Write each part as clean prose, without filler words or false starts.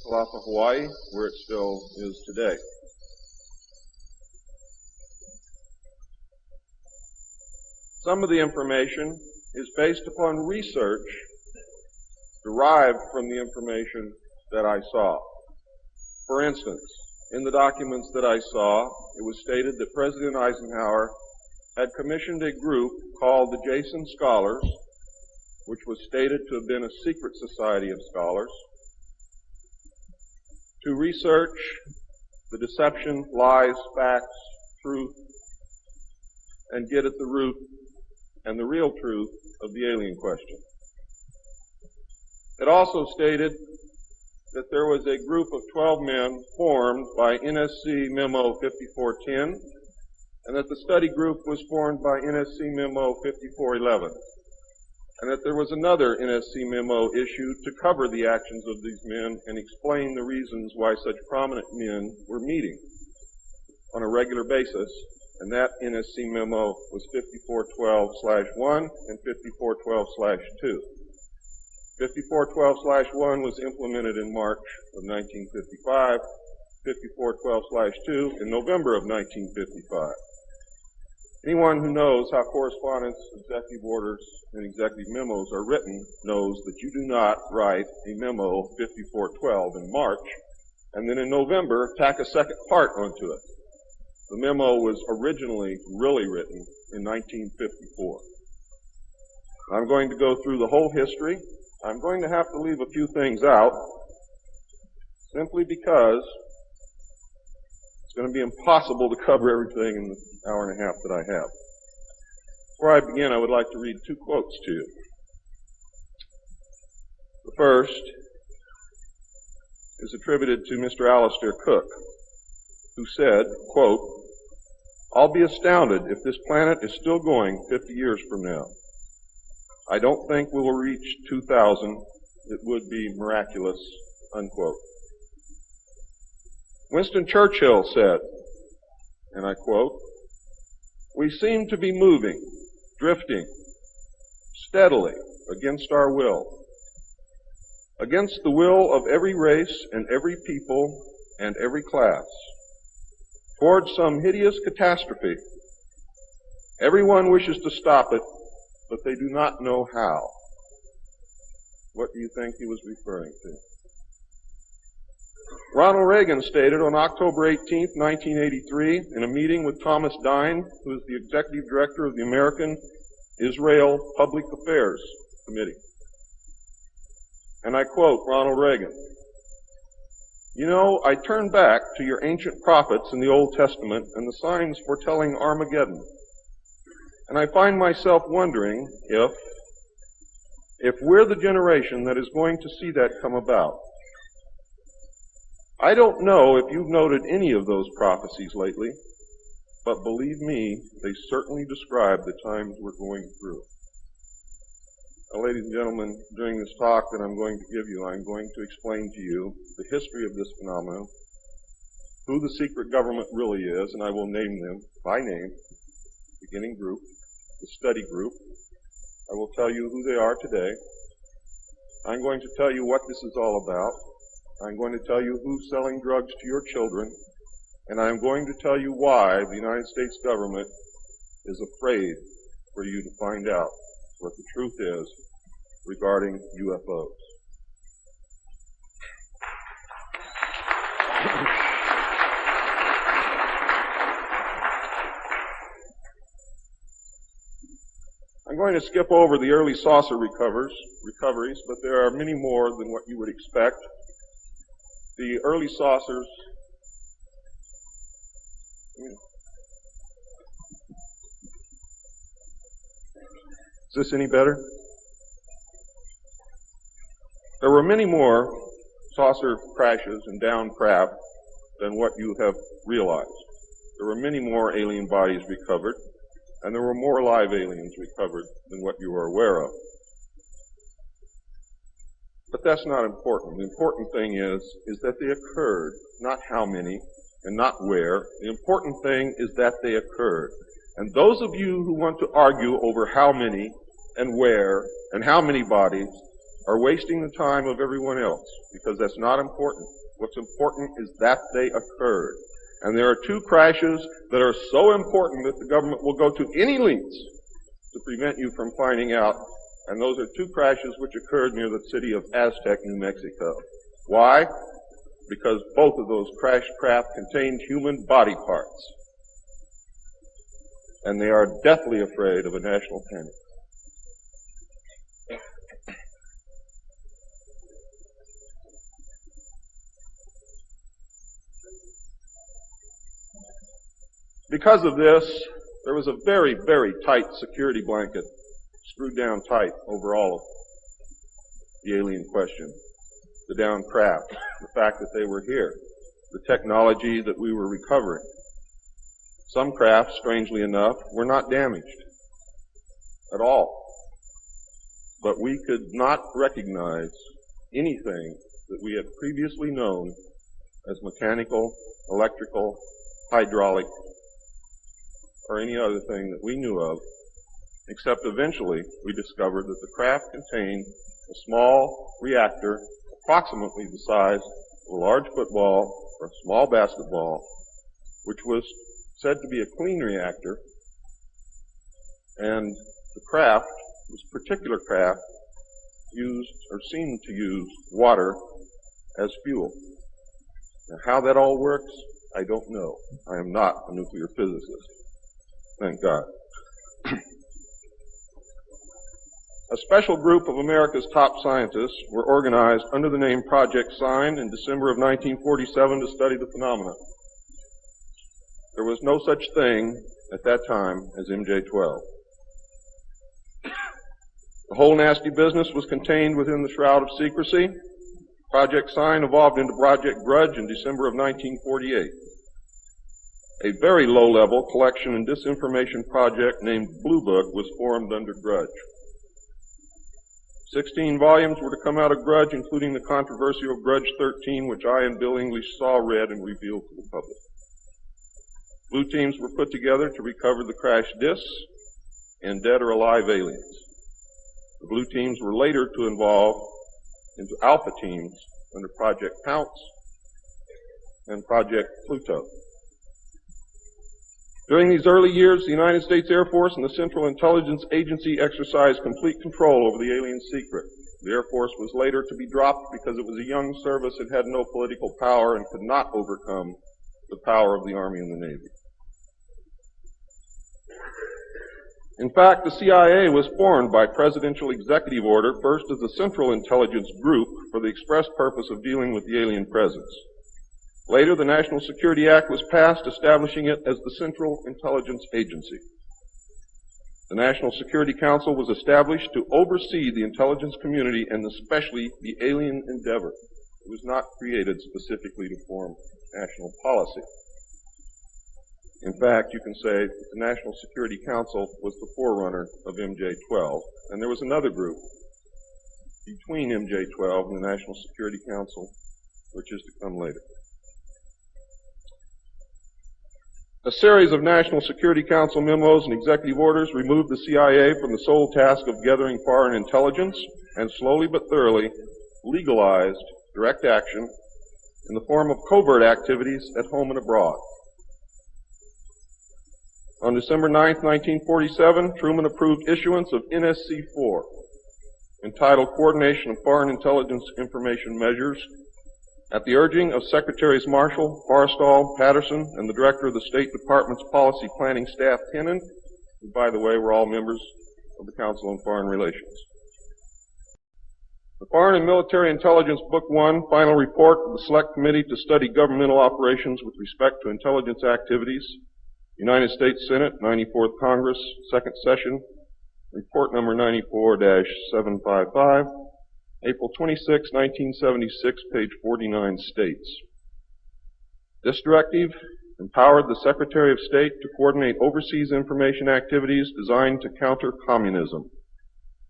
fell off of Hawaii, where it still is today. Some of the information is based upon research derived from the information that I saw. For instance, in the documents that I saw, it was stated that President Eisenhower had commissioned a group called the Jason Scholars, which was stated to have been a secret society of scholars, to research the deception, lies, facts, truth, and get at the root and the real truth of the alien question. It also stated that there was a group of 12 men formed by NSC Memo 5410, and that the study group was formed by NSC Memo 5411, and that there was another NSC memo issued to cover the actions of these men and explain the reasons why such prominent men were meeting on a regular basis, and that NSC memo was 5412/1 and 5412/2. 5412/1 was implemented in March of 1955, 5412/2 in November of 1955. Anyone who knows how correspondence, executive orders, and executive memos are written knows that you do not write a memo 5412 in March and then in November tack a second part onto it. The memo was originally really written in 1954. I'm going to go through the whole history. I'm going to have to leave a few things out simply because it's going to be impossible to cover everything in the hour and a half that I have. Before I begin, I would like to read two quotes to you. The first is attributed to Mr. Alistair Cook, who said, quote, "I'll be astounded if this planet is still going 50 years from now. I don't think we will reach 2000. It would be miraculous," unquote. Winston Churchill said, and I quote, "We seem to be moving, drifting, steadily against our will, against the will of every race and every people and every class, towards some hideous catastrophe. Everyone wishes to stop it, but they do not know how." What do you think he was referring to? Ronald Reagan stated on October 18, 1983, in a meeting with Thomas Dine, who is the executive director of the American Israel Public Affairs Committee. And I quote Ronald Reagan, "You know, I turn back to your ancient prophets in the Old Testament and the signs foretelling Armageddon. And I find myself wondering if we're the generation that is going to see that come about. I don't know if you've noted any of those prophecies lately, but believe me, they certainly describe the times we're going through." Now, ladies and gentlemen, during this talk that I'm going to give you, I'm going to explain to you the history of this phenomenon, who the secret government really is, and I will name them by name, beginning group, the study group. I will tell you who they are today. I'm going to tell you what this is all about. I'm going to tell you who's selling drugs to your children, and I'm going to tell you why the United States government is afraid for you to find out what the truth is regarding UFOs. I'm going to skip over the early saucer recoveries, but there are many more than what you would expect. The early saucers, is this any better? There were many more saucer crashes and downed craft than what you have realized. There were many more alien bodies recovered, and there were more live aliens recovered than what you are aware of. But that's not important. The important thing is that they occurred, not how many and not where. The important thing is that they occurred. And those of you who want to argue over how many and where and how many bodies are wasting the time of everyone else, because that's not important. What's important is that they occurred. And there are two crashes that are so important that the government will go to any lengths to prevent you from finding out. And those are two crashes which occurred near the city of Aztec, New Mexico. Why? Because both of those crashed craft contained human body parts. And they are deathly afraid of a national panic. Because of this, there was a very, very tight security blanket screwed down tight over all of the alien question. The downed craft, the fact that they were here, the technology that we were recovering. Some craft, strangely enough, were not damaged at all. But we could not recognize anything that we had previously known as mechanical, electrical, hydraulic, or any other thing that we knew of, except eventually we discovered that the craft contained a small reactor approximately the size of a large football or a small basketball, which was said to be a clean reactor, and the craft, this particular craft, used or seemed to use water as fuel. Now, how that all works, I don't know. I am not a nuclear physicist. Thank God. A special group of America's top scientists were organized under the name Project Sign in December of 1947 to study the phenomena. There was no such thing at that time as MJ-12. The whole nasty business was contained within the shroud of secrecy. Project Sign evolved into Project Grudge in December of 1948. A very low-level collection and disinformation project named Blue Book was formed under Grudge. 16 volumes were to come out of Grudge, including the controversial Grudge 13, which I and Bill English saw, read, and revealed to the public. Blue teams were put together to recover the crashed discs and dead or alive aliens. The blue teams were later to evolve into alpha teams under Project Pounce and Project Pluto. During these early years, the United States Air Force and the Central Intelligence Agency exercised complete control over the alien secret. The Air Force was later to be dropped because it was a young service that had no political power and could not overcome the power of the Army and the Navy. In fact, the CIA was formed by presidential executive order, first as the Central Intelligence Group for the express purpose of dealing with the alien presence. Later, the National Security Act was passed, establishing it as the Central Intelligence Agency. The National Security Council was established to oversee the intelligence community and especially the alien endeavor. It was not created specifically to form national policy. In fact, you can say that the National Security Council was the forerunner of MJ-12, and there was another group between MJ-12 and the National Security Council, which is to come later. A series of National Security Council memos and executive orders removed the CIA from the sole task of gathering foreign intelligence and slowly but thoroughly legalized direct action in the form of covert activities at home and abroad. On December 9, 1947, Truman approved issuance of NSC-4, entitled Coordination of Foreign Intelligence Information Measures, at the urging of Secretaries Marshall, Forrestal, Patterson, and the Director of the State Department's Policy Planning Staff, Kennan, who, by the way, were all members of the Council on Foreign Relations. The Foreign and Military Intelligence Book 1, Final Report of the Select Committee to Study Governmental Operations with Respect to Intelligence Activities, United States Senate, 94th Congress, Second Session, Report Number 94-755, April 26, 1976, page 49 states, this directive empowered the Secretary of State to coordinate overseas information activities designed to counter communism.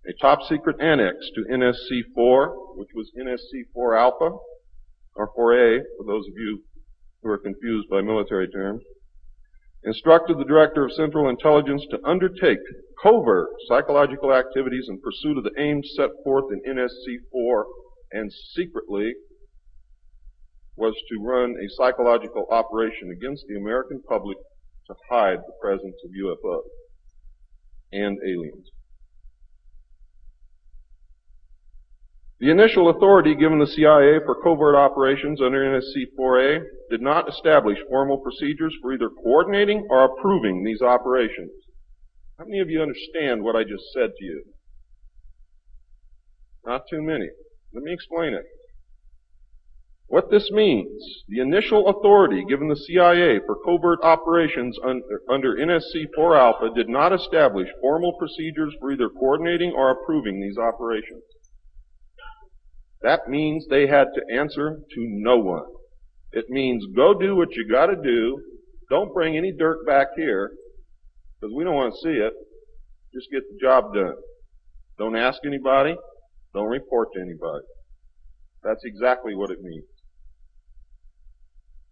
A top-secret annex to NSC-4, which was NSC-4 Alpha, or 4A, for those of you who are confused by military terms, instructed the Director of Central Intelligence to undertake covert psychological activities in pursuit of the aims set forth in NSC-4 and secretly was to run a psychological operation against the American public to hide the presence of UFOs and aliens. The initial authority given the CIA for covert operations under NSC-4A did not establish formal procedures for either coordinating or approving these operations. How many of you understand what I just said to you? Not too many. Let me explain it. What this means, the initial authority given the CIA for covert operations under NSC-4 Alpha did not establish formal procedures for either coordinating or approving these operations. That means they had to answer to no one. It means go do what you gotta do. Don't bring any dirt back here, because we don't want to see it. Just get the job done. Don't ask anybody. Don't report to anybody. That's exactly what it means.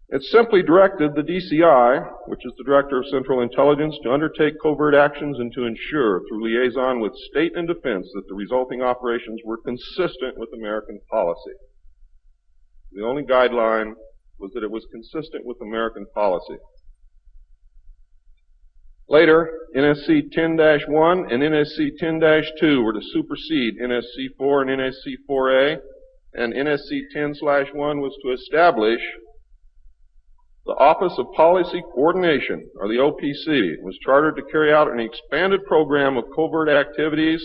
It simply directed the DCI, which is the Director of Central Intelligence, to undertake covert actions and to ensure, through liaison with state and defense, that the resulting operations were consistent with American policy. The only guideline was that it was consistent with American policy. Later, NSC 10-1 and NSC 10-2 were to supersede NSC 4 and NSC 4A, and NSC 10-1 was to establish the Office of Policy Coordination, or the OPC. Was chartered to carry out an expanded program of covert activities.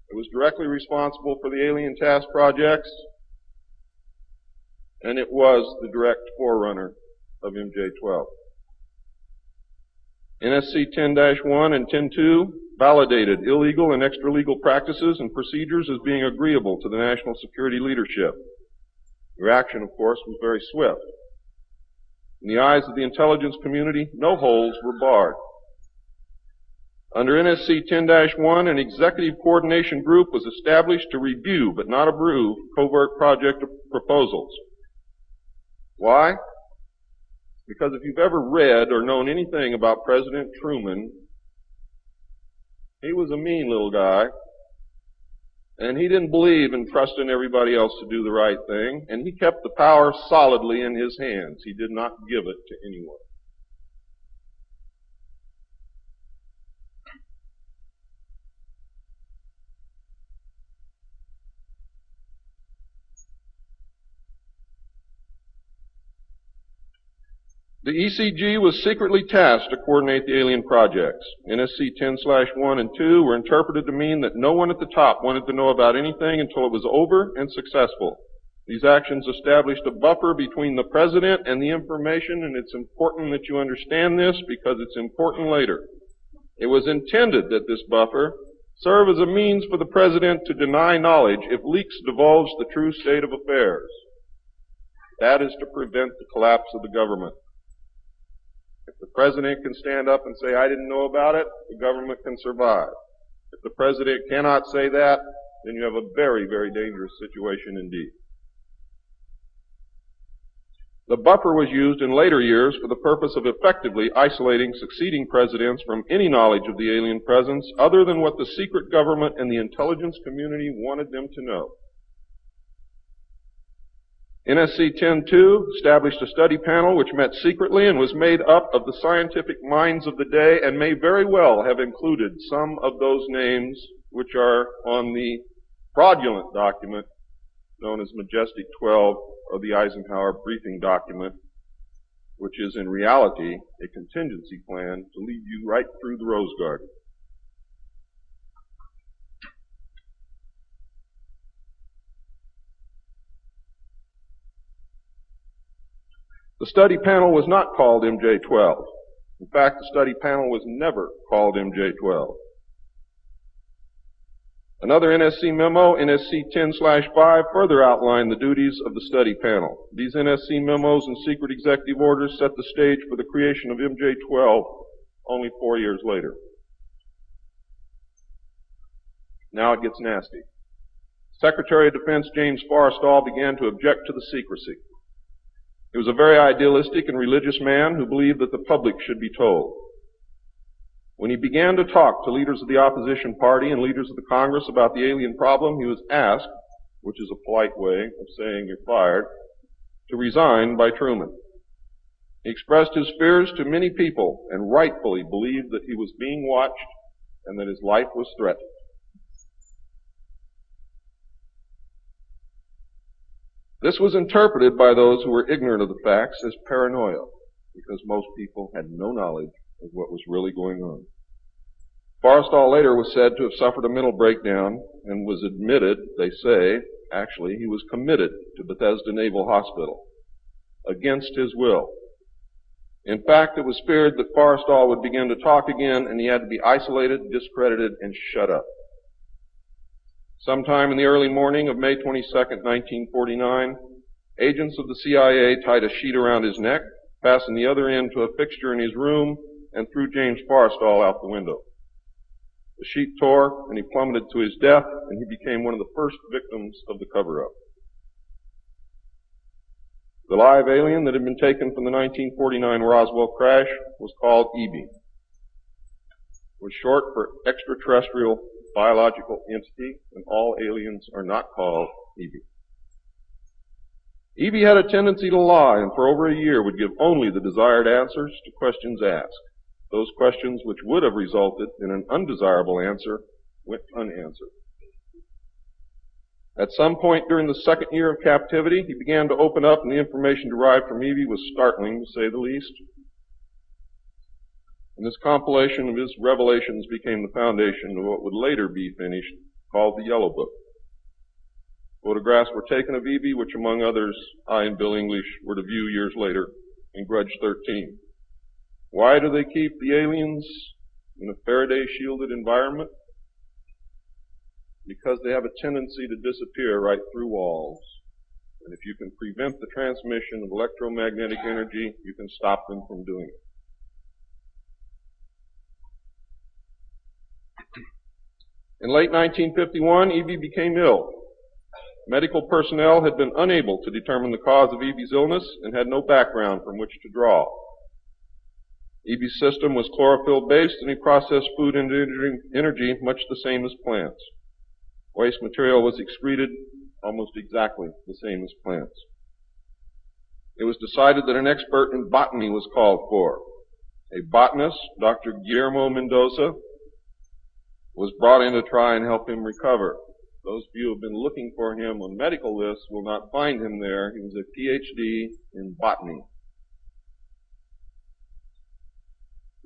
It was directly responsible for the alien task projects, and it was the direct forerunner of MJ-12. NSC 10-1 and 10-2 validated illegal and extra-legal practices and procedures as being agreeable to the national security leadership. The reaction, of course, was very swift. In the eyes of the intelligence community, no holes were barred. Under NSC 10-1, an executive coordination group was established to review but not approve covert project proposals. Why? Because if you've ever read or known anything about President Truman, he was a mean little guy, and he didn't believe in trusting everybody else to do the right thing, and he kept the power solidly in his hands. He did not give it to anyone. The ECG was secretly tasked to coordinate the alien projects. NSC 10-1 and 2 were interpreted to mean that no one at the top wanted to know about anything until it was over and successful. These actions established a buffer between the president and the information, and it's important that you understand this because it's important later. It was intended that this buffer serve as a means for the president to deny knowledge if leaks divulged the true state of affairs. That is to prevent the collapse of the government. If the president can stand up and say, I didn't know about it, the government can survive. If the president cannot say that, then you have a very, very dangerous situation indeed. The buffer was used in later years for the purpose of effectively isolating succeeding presidents from any knowledge of the alien presence other than what the secret government and the intelligence community wanted them to know. NSC 10-2 established a study panel which met secretly and was made up of the scientific minds of the day and may very well have included some of those names which are on the fraudulent document known as Majestic 12 of the Eisenhower briefing document, which is in reality a contingency plan to lead you right through the Rose Garden. The study panel was not called MJ-12. In fact, the study panel was never called MJ-12. Another NSC memo, NSC 10-5, further outlined the duties of the study panel. These NSC memos and secret executive orders set the stage for the creation of MJ-12 only 4 years later. Now it gets nasty. Secretary of Defense James Forrestal began to object to the secrecy. He was a very idealistic and religious man who believed that the public should be told. When he began to talk to leaders of the opposition party and leaders of the Congress about the alien problem, he was asked, which is a polite way of saying you're fired, to resign by Truman. He expressed his fears to many people and rightfully believed that he was being watched and that his life was threatened. This was interpreted by those who were ignorant of the facts as paranoia, because most people had no knowledge of what was really going on. Forrestal later was said to have suffered a mental breakdown and was admitted, they say, actually, he was committed to Bethesda Naval Hospital against his will. In fact, it was feared that Forrestal would begin to talk again and he had to be isolated, discredited, and shut up. Sometime in the early morning of May 22, 1949, agents of the CIA tied a sheet around his neck, fastened the other end to a fixture in his room, and threw James Forrestal out the window. The sheet tore and he plummeted to his death, and he became one of the first victims of the cover-up. The live alien that had been taken from the 1949 Roswell crash was called EB. It was short for extraterrestrial biological entity, and all aliens are not called EB. EB had a tendency to lie, and for over a year would give only the desired answers to questions asked. Those questions which would have resulted in an undesirable answer went unanswered. At some point during the second year of captivity, he began to open up, and the information derived from EB was startling, to say the least. And this compilation of his revelations became the foundation of what would later be finished, called the Yellow Book. Photographs were taken of EB, which among others, I and Bill English were to view years later in Grudge 13. Why do they keep the aliens in a Faraday-shielded environment? Because they have a tendency to disappear right through walls. And if you can prevent the transmission of electromagnetic energy, you can stop them from doing it. In late 1951, EB became ill. Medical personnel had been unable to determine the cause of EB's illness and had no background from which to draw. EB's system was chlorophyll-based, and he processed food into energy much the same as plants. Waste material was excreted almost exactly the same as plants. It was decided that an expert in botany was called for. A botanist, Dr. Guillermo Mendoza, was brought in to try and help him recover. Those of you who have been looking for him on medical lists will not find him there. He was a PhD in botany.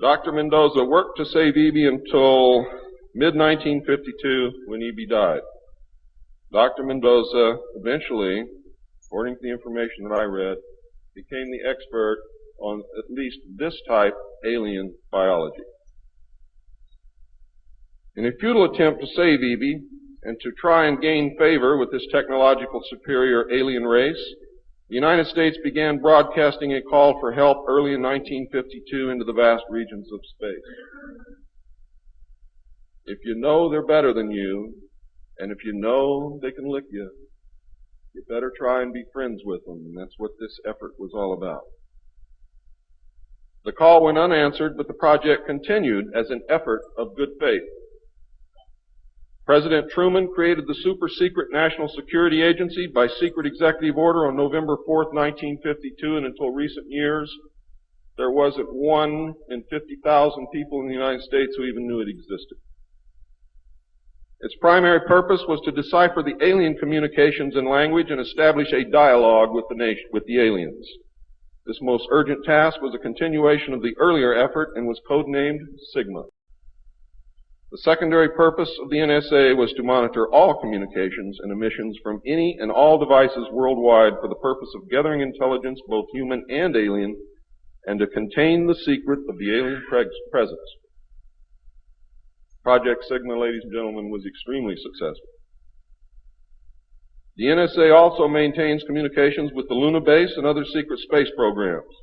Dr. Mendoza worked to save EB until mid-1952 when EB died. Dr. Mendoza eventually, according to the information that I read, became the expert on at least this type alien biology. In a futile attempt to save EB and to try and gain favor with this technological superior alien race, the United States began broadcasting a call for help early in 1952 into the vast regions of space. If you know they're better than you, and if you know they can lick you, you better try and be friends with them, and that's what this effort was all about. The call went unanswered, but the project continued as an effort of good faith. President Truman created the super-secret National Security Agency by secret executive order on November 4th, 1952, and until recent years, there wasn't 1 in 50,000 people in the United States who even knew it existed. Its primary purpose was to decipher the alien communications and language and establish a dialogue with the aliens. This most urgent task was a continuation of the earlier effort and was codenamed Sigma. The secondary purpose of the NSA was to monitor all communications and emissions from any and all devices worldwide for the purpose of gathering intelligence, both human and alien, and to contain the secret of the alien presence. Project Sigma, ladies and gentlemen, was extremely successful. The NSA also maintains communications with the Luna base and other secret space programs.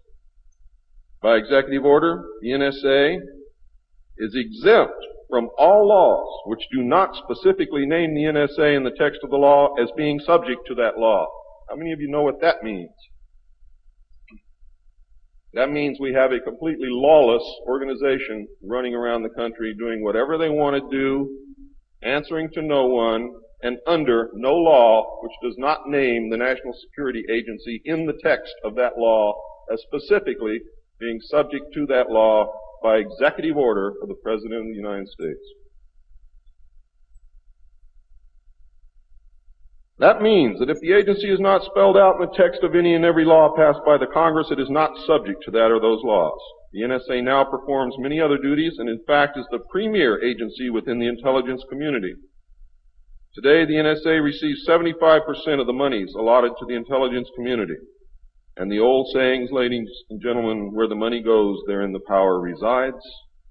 By executive order, the NSA is exempt from all laws which do not specifically name the NSA in the text of the law as being subject to that law. How many of you know what that means? That means we have a completely lawless organization running around the country doing whatever they want to do, answering to no one, and under no law which does not name the National Security Agency in the text of that law as specifically being subject to that law by executive order of the President of the United States. That means that if the agency is not spelled out in the text of any and every law passed by the Congress, it is not subject to that or those laws. The NSA now performs many other duties and in fact is the premier agency within the intelligence community. Today, the NSA receives 75% of the monies allotted to the intelligence community. And the old sayings, ladies and gentlemen, where the money goes, therein the power resides,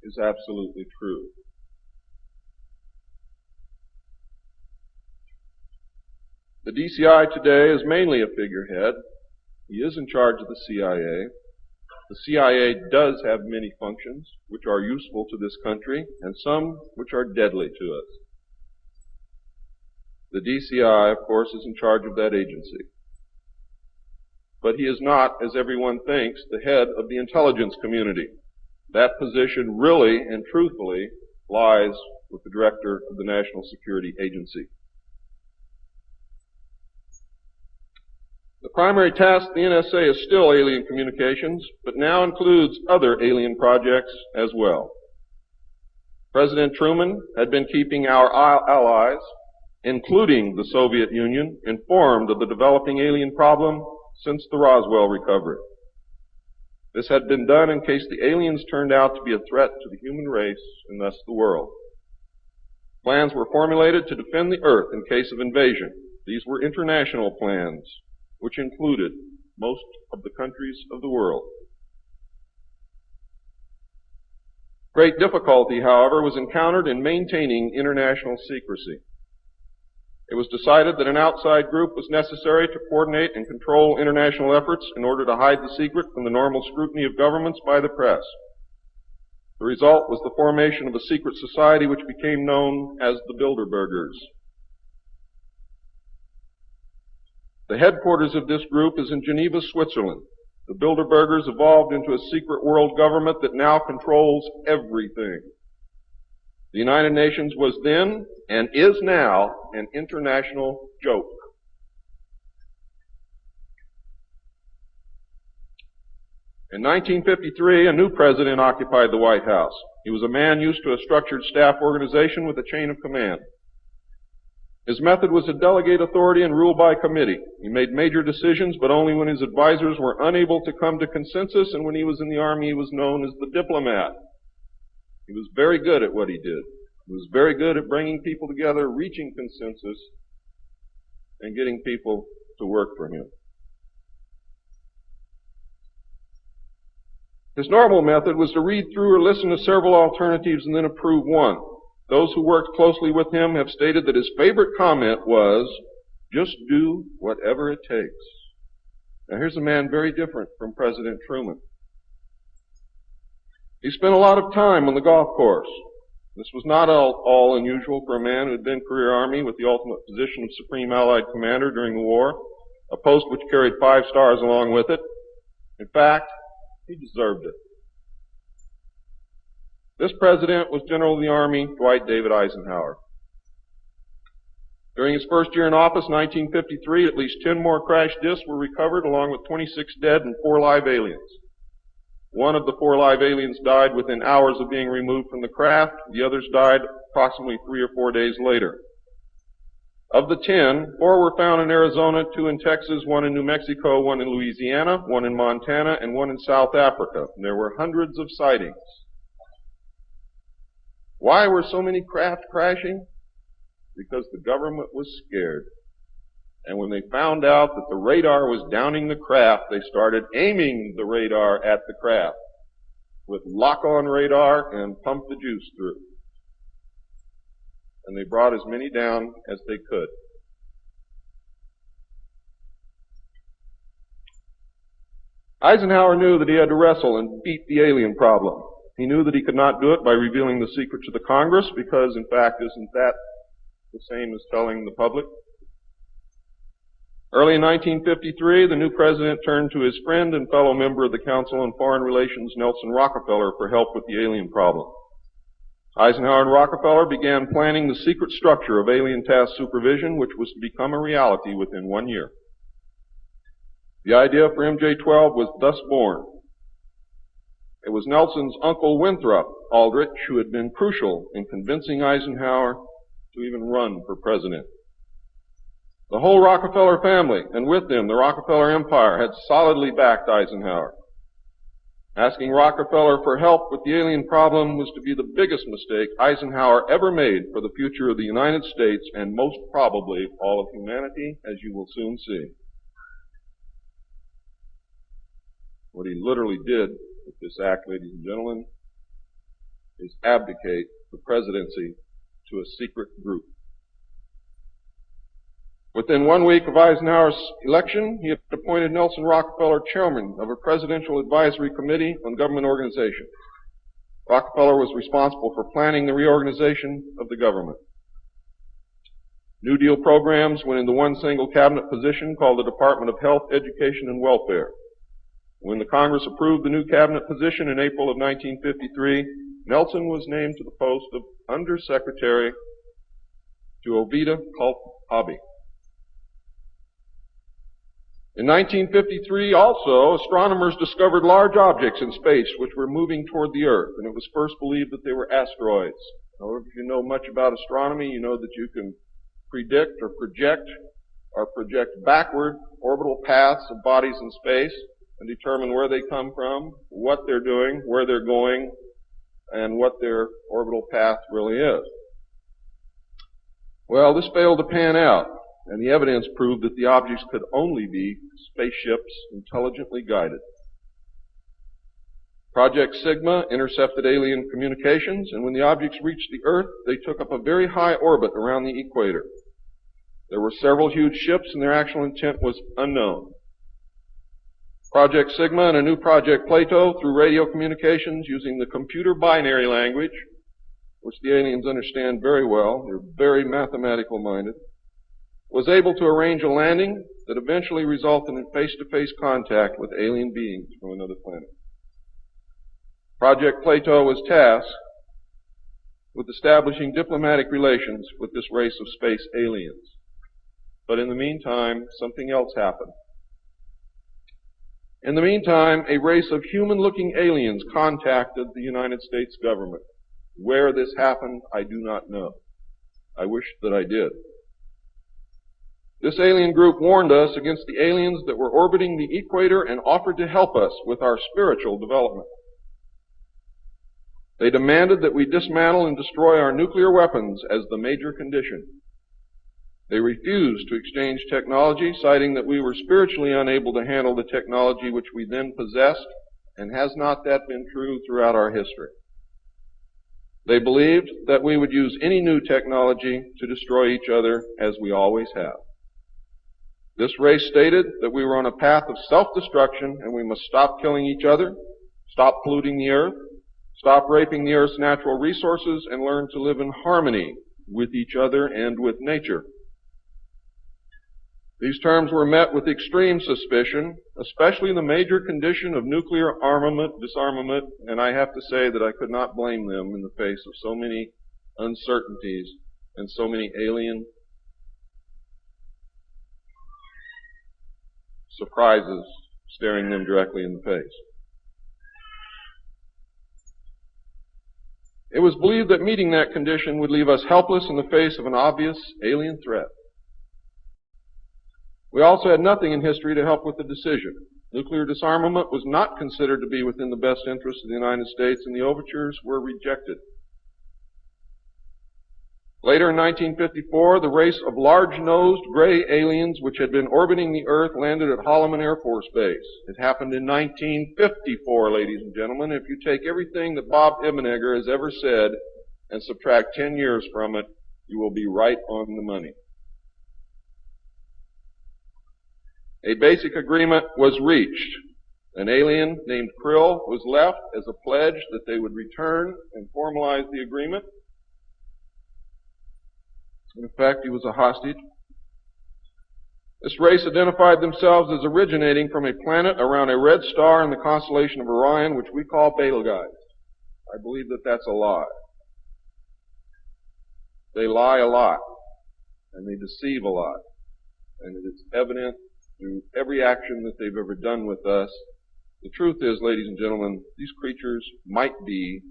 is absolutely true. The DCI today is mainly a figurehead. He is in charge of the CIA. The CIA does have many functions which are useful to this country and some which are deadly to us. The DCI, of course, is in charge of that agency. But he is not, as everyone thinks, the head of the intelligence community. That position really and truthfully lies with the director of the National Security Agency. The primary task of the NSA is still alien communications, but now includes other alien projects as well. President Truman had been keeping our allies, including the Soviet Union, informed of the developing alien problem since the Roswell recovery. This had been done in case the aliens turned out to be a threat to the human race and thus the world. Plans were formulated to defend the Earth in case of invasion. These were international plans, which included most of the countries of the world. Great difficulty, however, was encountered in maintaining international secrecy. It was decided that an outside group was necessary to coordinate and control international efforts in order to hide the secret from the normal scrutiny of governments by the press. The result was the formation of a secret society which became known as the Bilderbergers. The headquarters of this group is in Geneva, Switzerland. The Bilderbergers evolved into a secret world government that now controls everything. The United Nations was then, and is now, an international joke. In 1953, a new president occupied the White House. He was a man used to a structured staff organization with a chain of command. His method was to delegate authority and rule by committee. He made major decisions, but only when his advisors were unable to come to consensus, and when he was in the Army, he was known as the diplomat. He was very good at what he did. He was very good at bringing people together, reaching consensus, and getting people to work for him. His normal method was to read through or listen to several alternatives and then approve one. Those who worked closely with him have stated that his favorite comment was, "Just do whatever it takes." Now here's a man very different from President Truman. He spent a lot of time on the golf course. This was not all unusual for a man who had been career Army with the ultimate position of Supreme Allied Commander during the war, a post which carried 5 stars along with it. In fact, he deserved it. This president was General of the Army Dwight David Eisenhower. During his first year in office, 1953, at least 10 more crash discs were recovered, along with 26 dead and 4 live aliens. One of the 4 live aliens died within hours of being removed from the craft. The others died approximately 3 or 4 days later. Of the 10, 4 were found in Arizona, 2 in Texas, 1 in New Mexico, 1 in Louisiana, 1 in Montana, and 1 in South Africa. And there were hundreds of sightings. Why were so many craft crashing? Because the government was scared. And when they found out that the radar was downing the craft, they started aiming the radar at the craft with lock-on radar and pumped the juice through. And they brought as many down as they could. Eisenhower knew that he had to wrestle and beat the alien problem. He knew that he could not do it by revealing the secret to the Congress, because, in fact, isn't that the same as telling the public? Early in 1953, the new president turned to his friend and fellow member of the Council on Foreign Relations, Nelson Rockefeller, for help with the alien problem. Eisenhower and Rockefeller began planning the secret structure of alien task supervision, which was to become a reality within 1 year. The idea for MJ-12 was thus born. It was Nelson's uncle Winthrop Aldrich who had been crucial in convincing Eisenhower to even run for president. The whole Rockefeller family, and with them the Rockefeller Empire, had solidly backed Eisenhower. Asking Rockefeller for help with the alien problem was to be the biggest mistake Eisenhower ever made for the future of the United States and most probably all of humanity, as you will soon see. What he literally did with this act, ladies and gentlemen, is abdicate the presidency to a secret group. Within 1 week of Eisenhower's election, he had appointed Nelson Rockefeller chairman of a presidential advisory committee on government organization. Rockefeller was responsible for planning the reorganization of the government. New Deal programs went into one single cabinet position called the Department of Health, Education, and Welfare. When the Congress approved the new cabinet position in April of 1953, Nelson was named to the post of Undersecretary to Ovida Culp-Hobby. In 1953, also, astronomers discovered large objects in space which were moving toward the Earth, and it was first believed that they were asteroids. However, if you know much about astronomy, you know that you can predict or project backward orbital paths of bodies in space and determine where they come from, what they're doing, where they're going, and what their orbital path really is. Well, this failed to pan out, and the evidence proved that the objects could only be spaceships intelligently guided. Project Sigma intercepted alien communications, and when the objects reached the Earth, they took up a very high orbit around the equator. There were several huge ships, and their actual intent was unknown. Project Sigma and a new Project Plato, through radio communications using the computer binary language, which the aliens understand very well, they're very mathematical minded, was able to arrange a landing that eventually resulted in face-to-face contact with alien beings from another planet. Project Plato was tasked with establishing diplomatic relations with this race of space aliens. But in the meantime, something else happened. In the meantime, a race of human-looking aliens contacted the United States government. Where this happened, I do not know. I wish that I did. This alien group warned us against the aliens that were orbiting the equator and offered to help us with our spiritual development. They demanded that we dismantle and destroy our nuclear weapons as the major condition. They refused to exchange technology, citing that we were spiritually unable to handle the technology which we then possessed, and has not that been true throughout our history? They believed that we would use any new technology to destroy each other, as we always have. This race stated that we were on a path of self-destruction, and we must stop killing each other, stop polluting the earth, stop raping the earth's natural resources, and learn to live in harmony with each other and with nature. These terms were met with extreme suspicion, especially the major condition of nuclear disarmament, and I have to say that I could not blame them in the face of so many uncertainties and so many alien surprises staring them directly in the face. It was believed that meeting that condition would leave us helpless in the face of an obvious alien threat. We also had nothing in history to help with the decision. Nuclear disarmament was not considered to be within the best interest of the United States, and the overtures were rejected. Later in 1954, the race of large-nosed gray aliens which had been orbiting the Earth landed at Holloman Air Force Base. It happened in 1954, ladies and gentlemen. If you take everything that Bob Ebenegger has ever said and subtract 10 years from it, you will be right on the money. A basic agreement was reached. An alien named Krill was left as a pledge that they would return and formalize the agreement. In fact, he was a hostage. This race identified themselves as originating from a planet around a red star in the constellation of Orion, which we call Betelgeuse. I believe that that's a lie. They lie a lot, and they deceive a lot. And it is evident through every action that they've ever done with us. The truth is, ladies and gentlemen, these creatures might be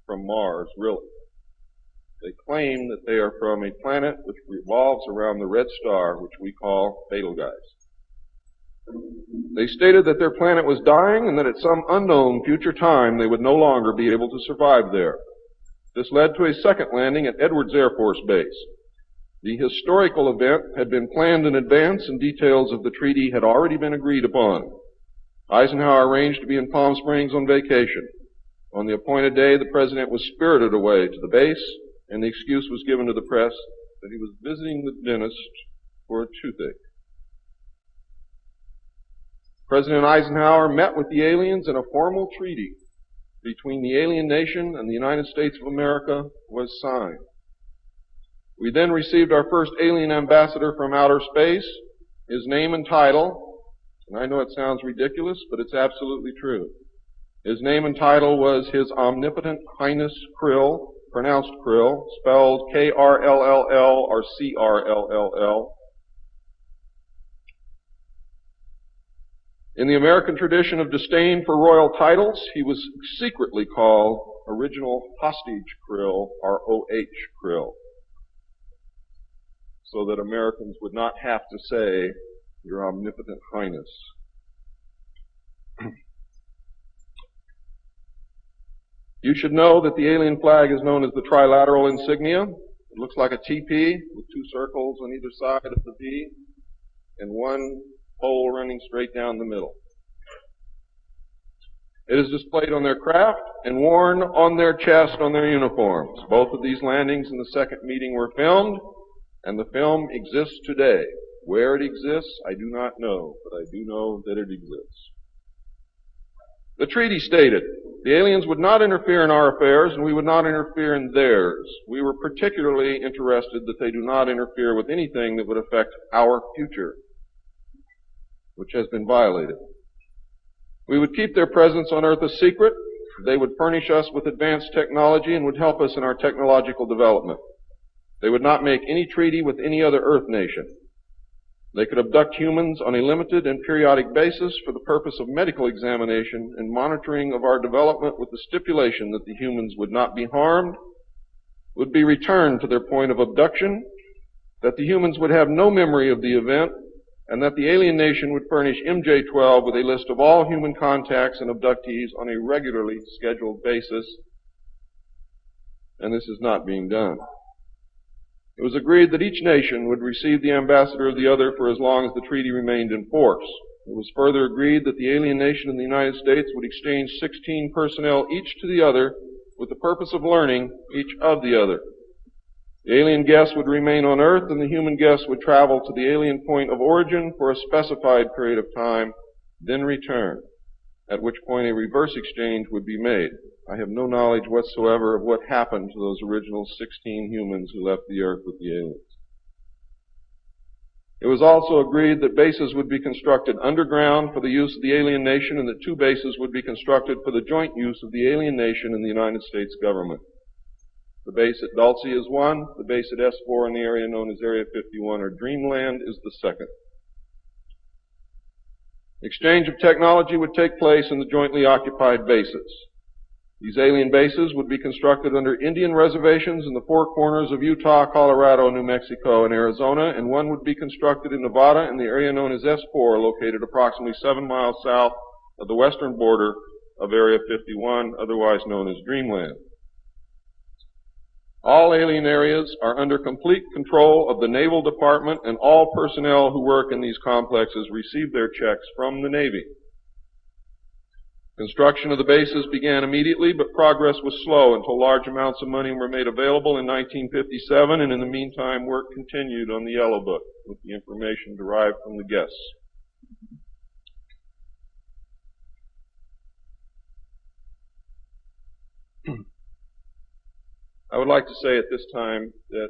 from Mars, really. They claim that they are from a planet which revolves around the red star, which we call Betelgeuse. They stated that their planet was dying and that at some unknown future time they would no longer be able to survive there. This led to a second landing at Edwards Air Force Base. The historical event had been planned in advance and details of the treaty had already been agreed upon. Eisenhower arranged to be in Palm Springs on vacation. On the appointed day, the president was spirited away to the base, and the excuse was given to the press that he was visiting the dentist for a toothache. President Eisenhower met with the aliens, and a formal treaty between the alien nation and the United States of America was signed. We then received our first alien ambassador from outer space. His name and title, and I know it sounds ridiculous, but it's absolutely true. His name and title was His Omnipotent Highness Krill, pronounced Krill, spelled K-R-L-L-L or C-R-L-L-L. In the American tradition of disdain for royal titles, he was secretly called Original Hostage Krill, or O.H. Krill, so that Americans would not have to say, Your Omnipotent Highness. You should know that the alien flag is known as the trilateral insignia. It looks like a TP with two circles on either side of the V and one pole running straight down the middle. It is displayed on their craft and worn on their chest on their uniforms. Both of these landings in the second meeting were filmed, and the film exists today. Where it exists, I do not know, but I do know that it exists. The treaty stated, the aliens would not interfere in our affairs and we would not interfere in theirs. We were particularly interested that they do not interfere with anything that would affect our future, which has been violated. We would keep their presence on Earth a secret. They would furnish us with advanced technology and would help us in our technological development. They would not make any treaty with any other Earth nation. They could abduct humans on a limited and periodic basis for the purpose of medical examination and monitoring of our development, with the stipulation that the humans would not be harmed, would be returned to their point of abduction, that the humans would have no memory of the event, and that the alien nation would furnish MJ-12 with a list of all human contacts and abductees on a regularly scheduled basis. And this is not being done. It was agreed that each nation would receive the ambassador of the other for as long as the treaty remained in force. It was further agreed that the alien nation and the United States would exchange 16 personnel each to the other with the purpose of learning each of the other. The alien guests would remain on Earth and the human guests would travel to the alien point of origin for a specified period of time, then return, at which point a reverse exchange would be made. I have no knowledge whatsoever of what happened to those original 16 humans who left the Earth with the aliens. It was also agreed that bases would be constructed underground for the use of the alien nation and that 2 bases would be constructed for the joint use of the alien nation and the United States government. The base at Dulce is one, the base at S4 in the area known as Area 51 or Dreamland is the second. Exchange of technology would take place in the jointly occupied bases. These alien bases would be constructed under Indian reservations in the 4 corners of Utah, Colorado, New Mexico, and Arizona, and one would be constructed in Nevada in the area known as S4, located approximately 7 miles south of the western border of Area 51, otherwise known as Dreamland. All alien areas are under complete control of the Naval Department, and all personnel who work in these complexes receive their checks from the Navy. Construction of the bases began immediately, but progress was slow until large amounts of money were made available in 1957, and in the meantime work continued on the Yellow Book with the information derived from the guests. I would like to say at this time that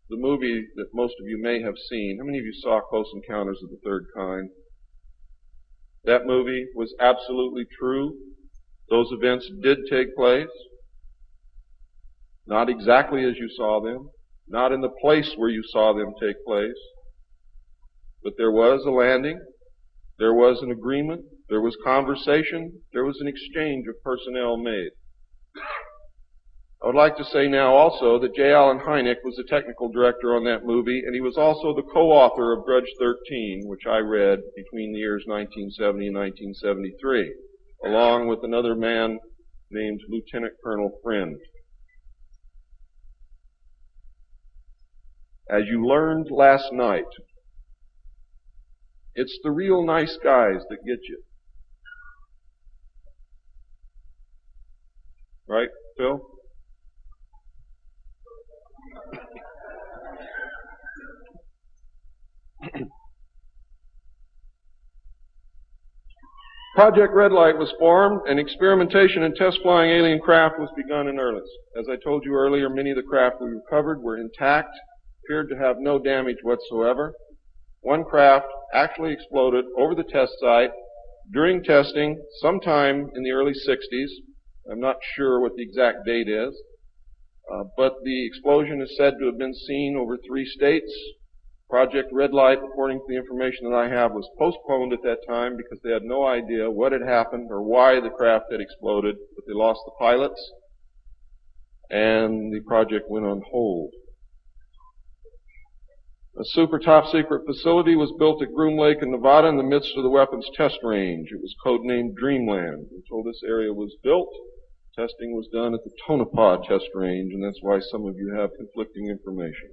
the movie that most of you may have seen, how many of you saw Close Encounters of the Third Kind? That movie was absolutely true. Those events did take place. Not exactly as you saw them, not in the place where you saw them take place, but there was a landing, there was an agreement, there was conversation, there was an exchange of personnel made. I would like to say now also that J. Allen Hynek was the technical director on that movie, and he was also the co-author of Grudge 13, which I read between the years 1970 and 1973, along with another man named Lieutenant Colonel Friend. As you learned last night, it's the real nice guys that get you. Right, Phil? Project Red Light was formed, and experimentation and test flying alien craft was begun in earnest. As I told you earlier, many of the craft we recovered were intact, appeared to have no damage whatsoever. One craft actually exploded over the test site during testing sometime in the early 60s. I'm not sure what the exact date is, but the explosion is said to have been seen over 3 states. Project Red Light, according to the information that I have, was postponed at that time because they had no idea what had happened or why the craft had exploded, but they lost the pilots, and the project went on hold. A super top secret facility was built at Groom Lake in Nevada in the midst of the weapons test range. It was codenamed Dreamland. Until this area was built, testing was done at the Tonopah test range, and that's why some of you have conflicting information.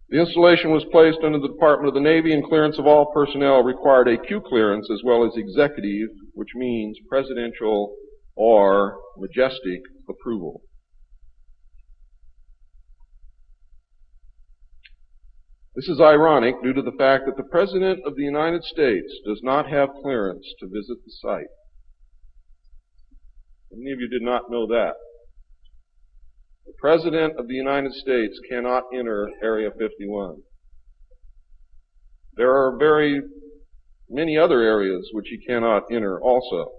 The installation was placed under the Department of the Navy, and clearance of all personnel required a Q clearance as well as executive, which means presidential or majestic approval. This is ironic due to the fact that the President of the United States does not have clearance to visit the site. Many of you did not know that. The President of the United States cannot enter Area 51. There are very many other areas which he cannot enter also.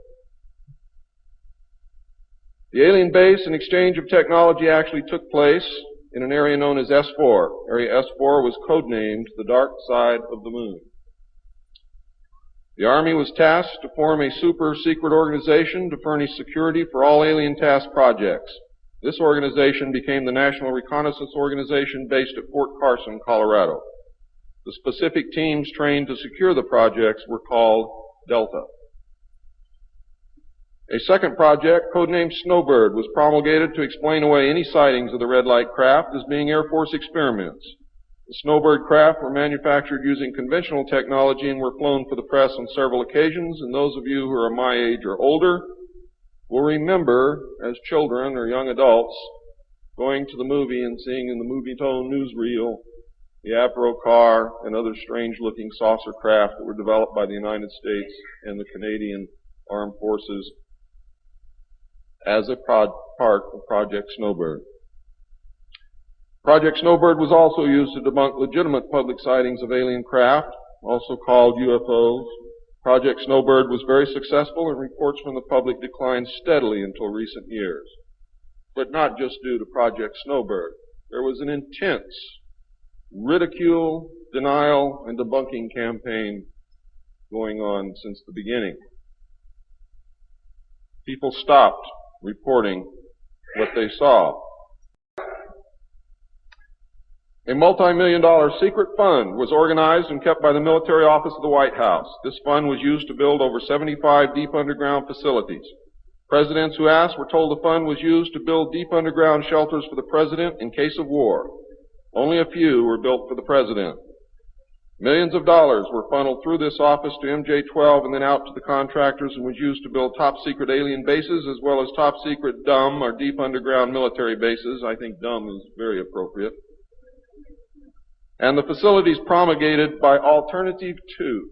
The alien base and exchange of technology actually took place in an area known as S4. Area S4 was codenamed the Dark Side of the Moon. The Army was tasked to form a super secret organization to furnish security for all alien task projects. This organization became the National Reconnaissance Organization based at Fort Carson, Colorado. The specific teams trained to secure the projects were called Delta. A second project, codenamed Snowbird, was promulgated to explain away any sightings of the red light craft as being Air Force experiments. The Snowbird craft were manufactured using conventional technology and were flown for the press on several occasions, and those of you who are my age or older will remember, as children or young adults, going to the movie and seeing in the Movie-Tone newsreel the Apro car and other strange-looking saucer craft that were developed by the United States and the Canadian Armed Forces as a part of Project Snowbird. Project Snowbird was also used to debunk legitimate public sightings of alien craft, also called UFOs. Project Snowbird was very successful, and reports from the public declined steadily until recent years. But not just due to Project Snowbird. There was an intense ridicule, denial, and debunking campaign going on since the beginning. People stopped reporting what they saw. A multi-million-dollar secret fund was organized and kept by the military office of the White House. This fund was used to build over 75 deep underground facilities. Presidents who asked were told the fund was used to build deep underground shelters for the president in case of war. Only a few were built for the president. Millions of dollars were funneled through this office to MJ-12 and then out to the contractors, and was used to build top-secret alien bases as well as top-secret dumb or deep underground military bases. I think dumb is very appropriate. And the facilities promulgated by Alternative 2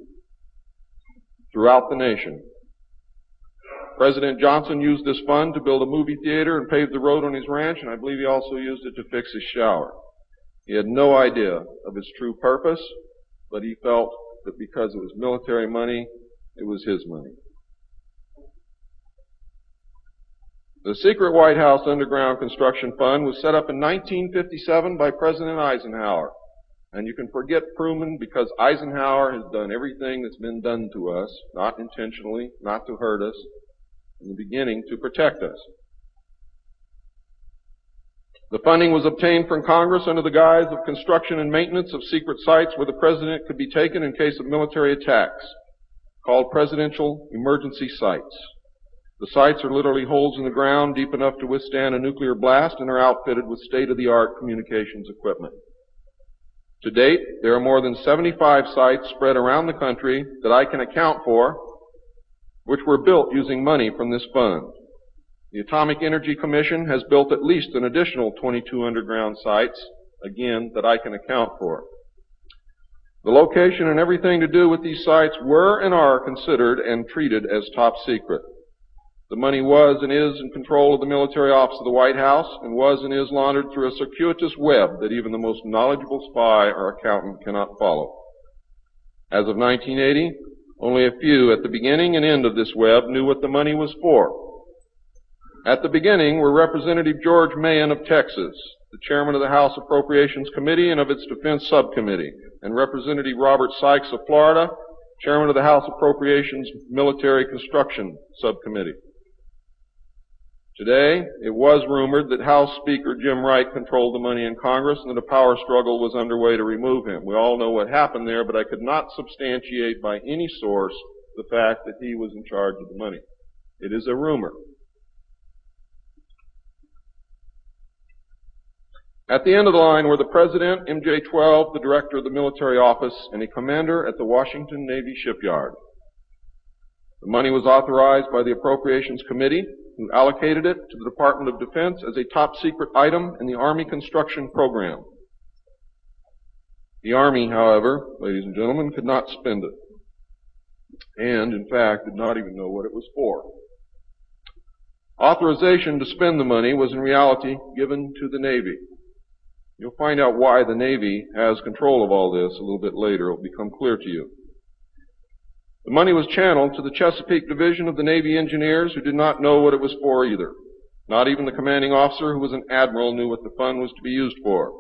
throughout the nation. President Johnson used this fund to build a movie theater and pave the road on his ranch, and I believe he also used it to fix his shower. He had no idea of its true purpose, but he felt that because it was military money, it was his money. The secret White House underground construction fund was set up in 1957 by President Eisenhower. And you can forget Truman because Eisenhower has done everything that's been done to us, not intentionally, not to hurt us, in the beginning to protect us. The funding was obtained from Congress under the guise of construction and maintenance of secret sites where the president could be taken in case of military attacks, called presidential emergency sites. The sites are literally holes in the ground deep enough to withstand a nuclear blast and are outfitted with state-of-the-art communications equipment. To date, there are more than 75 sites spread around the country that I can account for, which were built using money from this fund. The Atomic Energy Commission has built at least an additional 22 underground sites, again, that I can account for. The location and everything to do with these sites were and are considered and treated as top secret. The money was and is in control of the military office of the White House and was and is laundered through a circuitous web that even the most knowledgeable spy or accountant cannot follow. As of 1980, only a few at the beginning and end of this web knew what the money was for. At the beginning were Representative George Mahan of Texas, the chairman of the House Appropriations Committee and of its Defense Subcommittee, and Representative Robert Sykes of Florida, chairman of the House Appropriations Military Construction Subcommittee. Today, it was rumored that House Speaker Jim Wright controlled the money in Congress and that a power struggle was underway to remove him. We all know what happened there, but I could not substantiate by any source the fact that he was in charge of the money. It is a rumor. At the end of the line were the President, MJ-12, the Director of the Military Office, and a commander at the Washington Navy Shipyard. The money was authorized by the Appropriations Committee, who allocated it to the Department of Defense as a top secret item in the Army construction program. The Army, however, ladies and gentlemen, could not spend it, and in fact did not even know what it was for. Authorization to spend the money was in reality given to the Navy. You'll find out why the Navy has control of all this a little bit later. It will become clear to you. The money was channeled to the Chesapeake Division of the Navy Engineers, who did not know what it was for either. Not even the commanding officer, who was an admiral, knew what the fund was to be used for.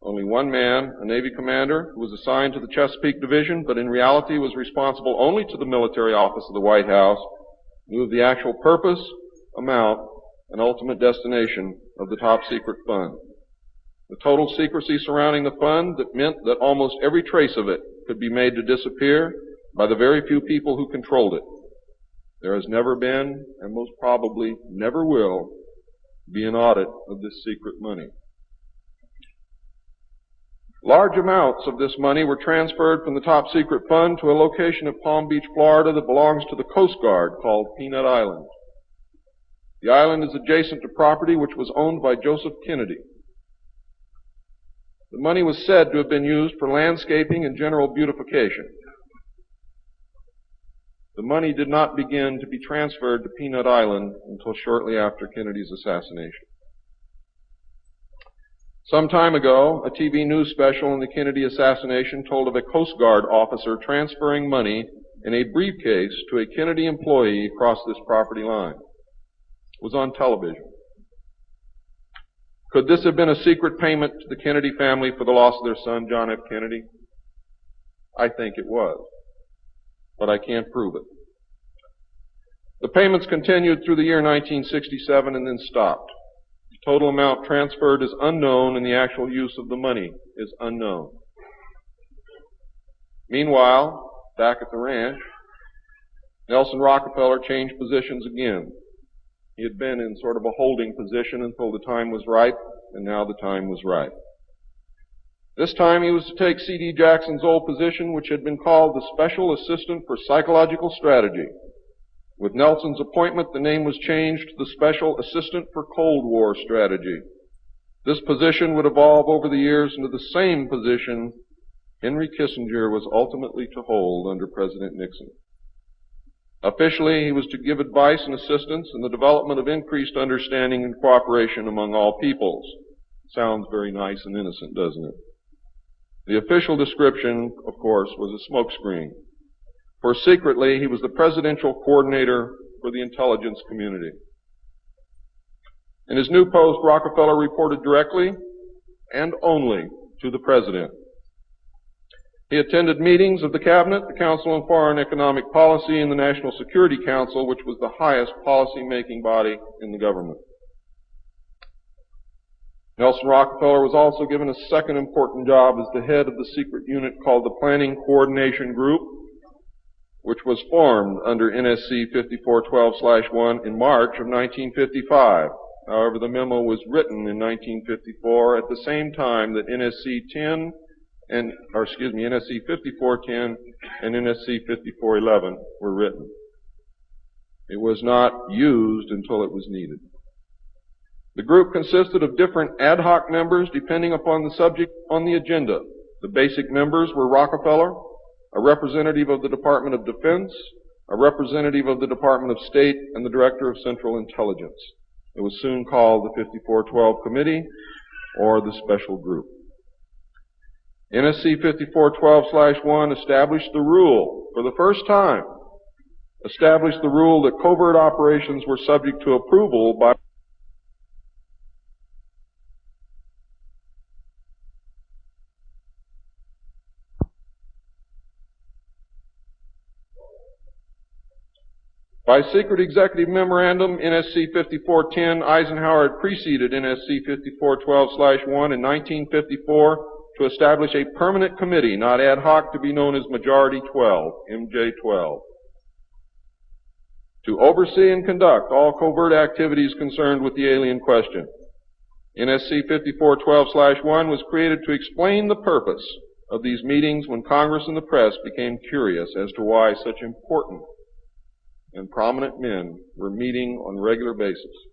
Only one man, a Navy commander, who was assigned to the Chesapeake Division, but in reality was responsible only to the military office of the White House, knew of the actual purpose, amount, and ultimate destination of the top secret fund. The total secrecy surrounding the fund that meant that almost every trace of it could be made to disappear by the very few people who controlled it. There has never been, and most probably never will, be an audit of this secret money. Large amounts of this money were transferred from the top secret fund to a location at Palm Beach, Florida that belongs to the Coast Guard called Peanut Island. The island is adjacent to property which was owned by Joseph Kennedy. The money was said to have been used for landscaping and general beautification. The money did not begin to be transferred to Peanut Island until shortly after Kennedy's assassination. Some time ago, a TV news special on the Kennedy assassination told of a Coast Guard officer transferring money in a briefcase to a Kennedy employee across this property line. It was on television. Could this have been a secret payment to the Kennedy family for the loss of their son, John F. Kennedy? I think it was, but I can't prove it. The payments continued through the year 1967 and then stopped. The total amount transferred is unknown and the actual use of the money is unknown. Meanwhile, back at the ranch, Nelson Rockefeller changed positions again. He had been in sort of a holding position until the time was right, and now the time was right. This time he was to take C.D. Jackson's old position, which had been called the Special Assistant for Psychological Strategy. With Nelson's appointment, the name was changed to the Special Assistant for Cold War Strategy. This position would evolve over the years into the same position Henry Kissinger was ultimately to hold under President Nixon. Officially, he was to give advice and assistance in the development of increased understanding and cooperation among all peoples. Sounds very nice and innocent, doesn't it? The official description, of course, was a smokescreen. For secretly, he was the presidential coordinator for the intelligence community. In his new post, Rockefeller reported directly and only to the President. He attended meetings of the Cabinet, the Council on Foreign Economic Policy, and the National Security Council, which was the highest policy-making body in the government. Nelson Rockefeller was also given a second important job as the head of the secret unit called the Planning Coordination Group, which was formed under NSC 5412/1 in March of 1955. However, the memo was written in 1954 at the same time that NSC 5410 and NSC 5411 were written. It was not used until it was needed. The group consisted of different ad hoc members depending upon the subject on the agenda. The basic members were Rockefeller, a representative of the Department of Defense, a representative of the Department of State, and the Director of Central Intelligence. It was soon called the 5412 Committee or the Special Group. NSC 5412/1 established the rule, for the first time, established the rule that covert operations were subject to approval by By secret executive memorandum, NSC 5410, Eisenhower had preceded NSC 5412/1 in 1954 to establish a permanent committee, not ad hoc, to be known as Majority 12, MJ12, to oversee and conduct all covert activities concerned with the alien question. NSC 5412/1 was created to explain the purpose of these meetings when Congress and the press became curious as to why such important and prominent men were meeting on a regular basis.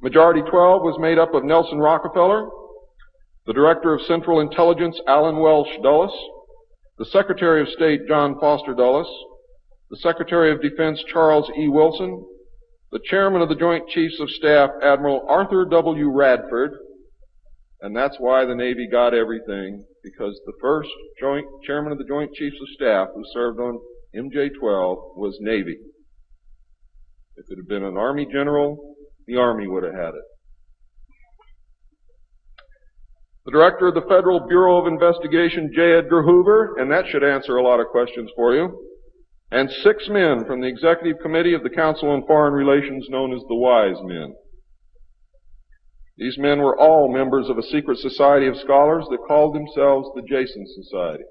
Majority 12 was made up of Nelson Rockefeller, the Director of Central Intelligence, Allen Welsh Dulles, the Secretary of State, John Foster Dulles, the Secretary of Defense, Charles E. Wilson, the Chairman of the Joint Chiefs of Staff, Admiral Arthur W. Radford, and that's why the Navy got everything, because the first Chairman of the Joint Chiefs of Staff who served on MJ-12 was Navy. If it had been an Army general, the Army would have had it. The Director of the Federal Bureau of Investigation, J. Edgar Hoover, and that should answer a lot of questions for you, and 6 men from the Executive Committee of the Council on Foreign Relations known as the Wise Men. These men were all members of a secret society of scholars that called themselves the Jason Society.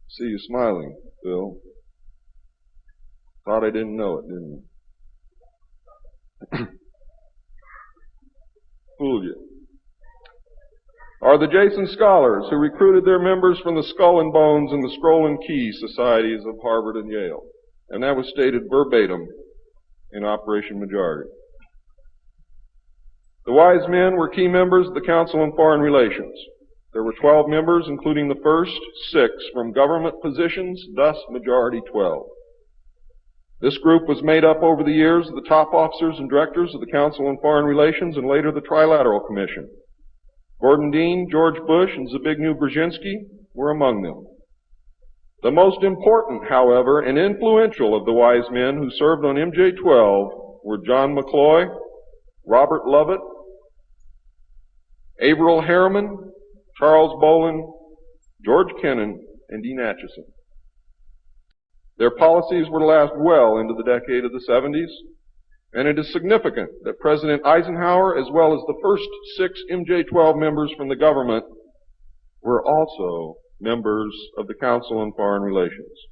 See you smiling, Bill. Thought I didn't know it, didn't you? Fooled you. Are the Jason scholars who recruited their members from the Skull and Bones and the Scroll and Key societies of Harvard and Yale. And that was stated verbatim in Operation Majority. The Wise Men were key members of the Council on Foreign Relations. There were 12 members, including the first 6 from government positions, thus Majority 12. This group was made up over the years of the top officers and directors of the Council on Foreign Relations and later the Trilateral Commission. Gordon Dean, George Bush, and Zbigniew Brzezinski were among them. The most important, however, and influential of the Wise Men who served on MJ-12 were John McCloy, Robert Lovett, Averill Harriman, Charles Bolin, George Kennan, and Dean Acheson. Their policies were to last well into the decade of the 70s, and it is significant that President Eisenhower, as well as the first 6 MJ-12 members from the government, were also members of the Council on Foreign Relations.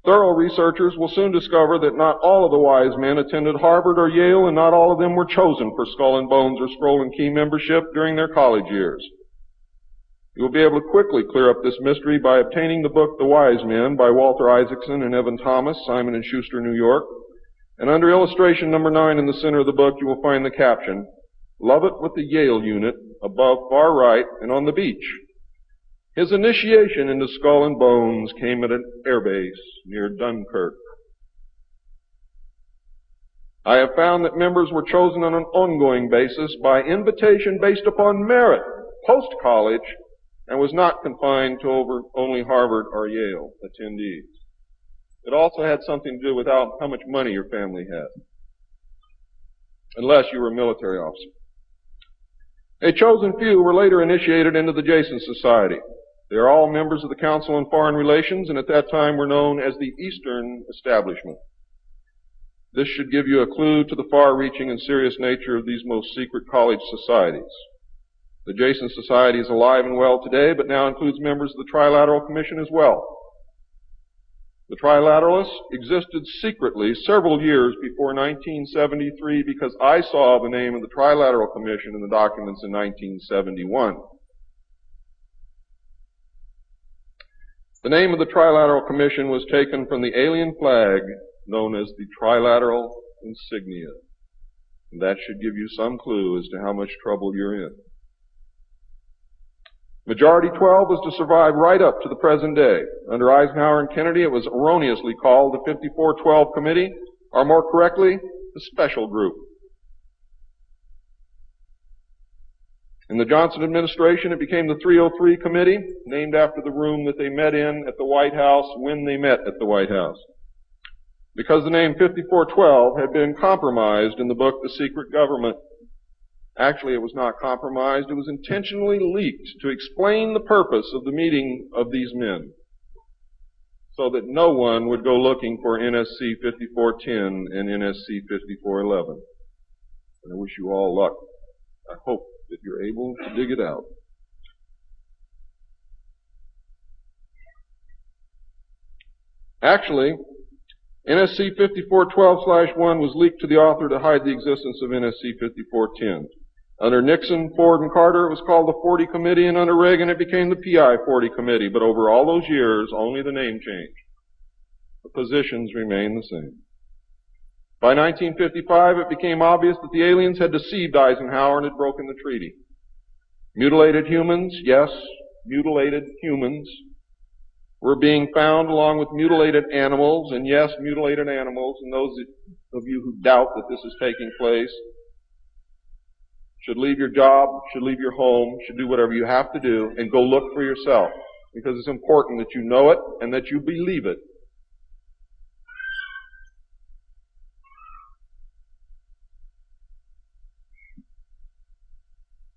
Thorough researchers will soon discover that not all of the Wise Men attended Harvard or Yale, and not all of them were chosen for Skull and Bones or Scroll and Key membership during their college years. You will be able to quickly clear up this mystery by obtaining the book The Wise Men by Walter Isaacson and Evan Thomas, Simon & Schuster, New York. And under illustration number 9 in the center of the book, you will find the caption, "Lovett with the Yale unit, above far right and on the beach. His initiation into Skull and Bones came at an airbase near Dunkirk." I have found that members were chosen on an ongoing basis by invitation based upon merit, post-college, and was not confined to only Harvard or Yale attendees. It also had something to do with how much money your family had, unless you were a military officer. A chosen few were later initiated into the Jason Society. They are all members of the Council on Foreign Relations, and at that time were known as the Eastern Establishment. This should give you a clue to the far-reaching and serious nature of these most secret college societies. The Jason Society is alive and well today, but now includes members of the Trilateral Commission as well. The Trilateralists existed secretly several years before 1973 because I saw the name of the Trilateral Commission in the documents in 1971. The name of the Trilateral Commission was taken from the alien flag known as the Trilateral Insignia. And that should give you some clue as to how much trouble you're in. Majority 12 was to survive right up to the present day. Under Eisenhower and Kennedy, it was erroneously called the 5412 Committee, or more correctly, the Special Group. In the Johnson administration, it became the 303 Committee, named after the room that they met in at the White House when they met at the White House. Because the name 5412 had been compromised in the book The Secret Government. Actually, it was not compromised. It was intentionally leaked to explain the purpose of the meeting of these men, so that no one would go looking for NSC 5410 and NSC 5411. And I wish you all luck. I hope that you're able to dig it out. Actually, NSC 5412/1 was leaked to the author to hide the existence of NSC 5410. Under Nixon, Ford, and Carter, it was called the 40 Committee, and under Reagan, it became the PI 40 Committee. But over all those years, only the name changed. The positions remained the same. By 1955, it became obvious that the aliens had deceived Eisenhower and had broken the treaty. Mutilated humans, yes, mutilated humans, were being found along with mutilated animals, and yes, mutilated animals, and those of you who doubt that this is taking place should leave your job, should leave your home, should do whatever you have to do, and go look for yourself, because it's important that you know it and that you believe it.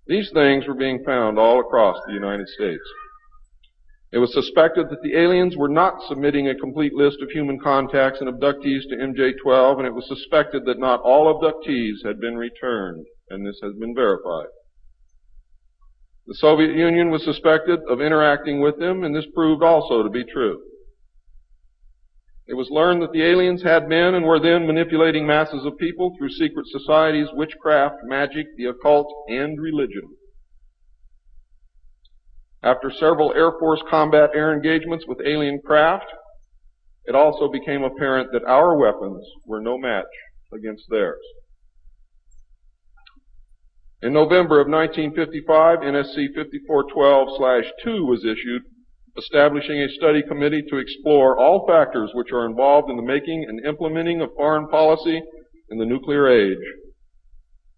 These things were being found all across the United States. It was suspected that the aliens were not submitting a complete list of human contacts and abductees to MJ-12, and it was suspected that not all abductees had been returned, and this has been verified. The Soviet Union was suspected of interacting with them, and this proved also to be true. It was learned that the aliens had been and were then manipulating masses of people through secret societies, witchcraft, magic, the occult, and religion. After several Air Force combat air engagements with alien craft, it also became apparent that our weapons were no match against theirs. In November of 1955, NSC 5412/2 was issued, establishing a study committee to explore all factors which are involved in the making and implementing of foreign policy in the nuclear age.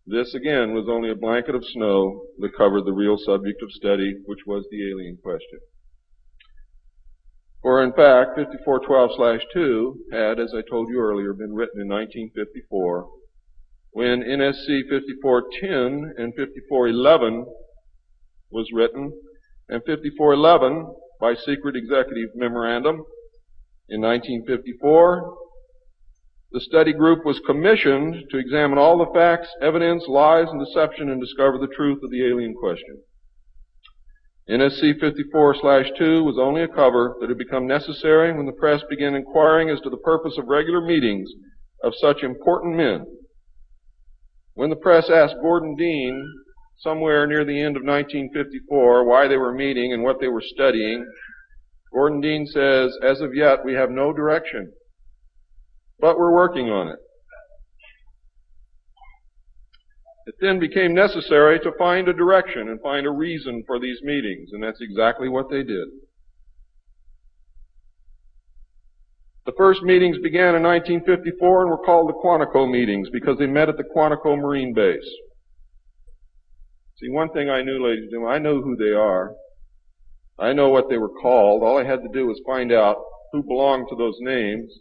This, again, was only a blanket of snow that covered the real subject of study, which was the alien question. For, in fact, 5412/2 had, as I told you earlier, been written in 1954, when NSC 5410 and 5411 was written, and 5411 by secret executive memorandum in 1954. The study group was commissioned to examine all the facts, evidence, lies, and deception and discover the truth of the alien question. NSC 54/2 was only a cover that had become necessary when the press began inquiring as to the purpose of regular meetings of such important men. When the press asked Gordon Dean, somewhere near the end of 1954, why they were meeting and what they were studying, Gordon Dean says, "As of yet, we have no direction, but we're working on it." It then became necessary to find a direction and find a reason for these meetings, and that's exactly what they did. The first meetings began in 1954 and were called the Quantico meetings because they met at the Quantico Marine Base. See, one thing I knew, ladies and gentlemen, I know who they are. I know what they were called. All I had to do was find out who belong to those names,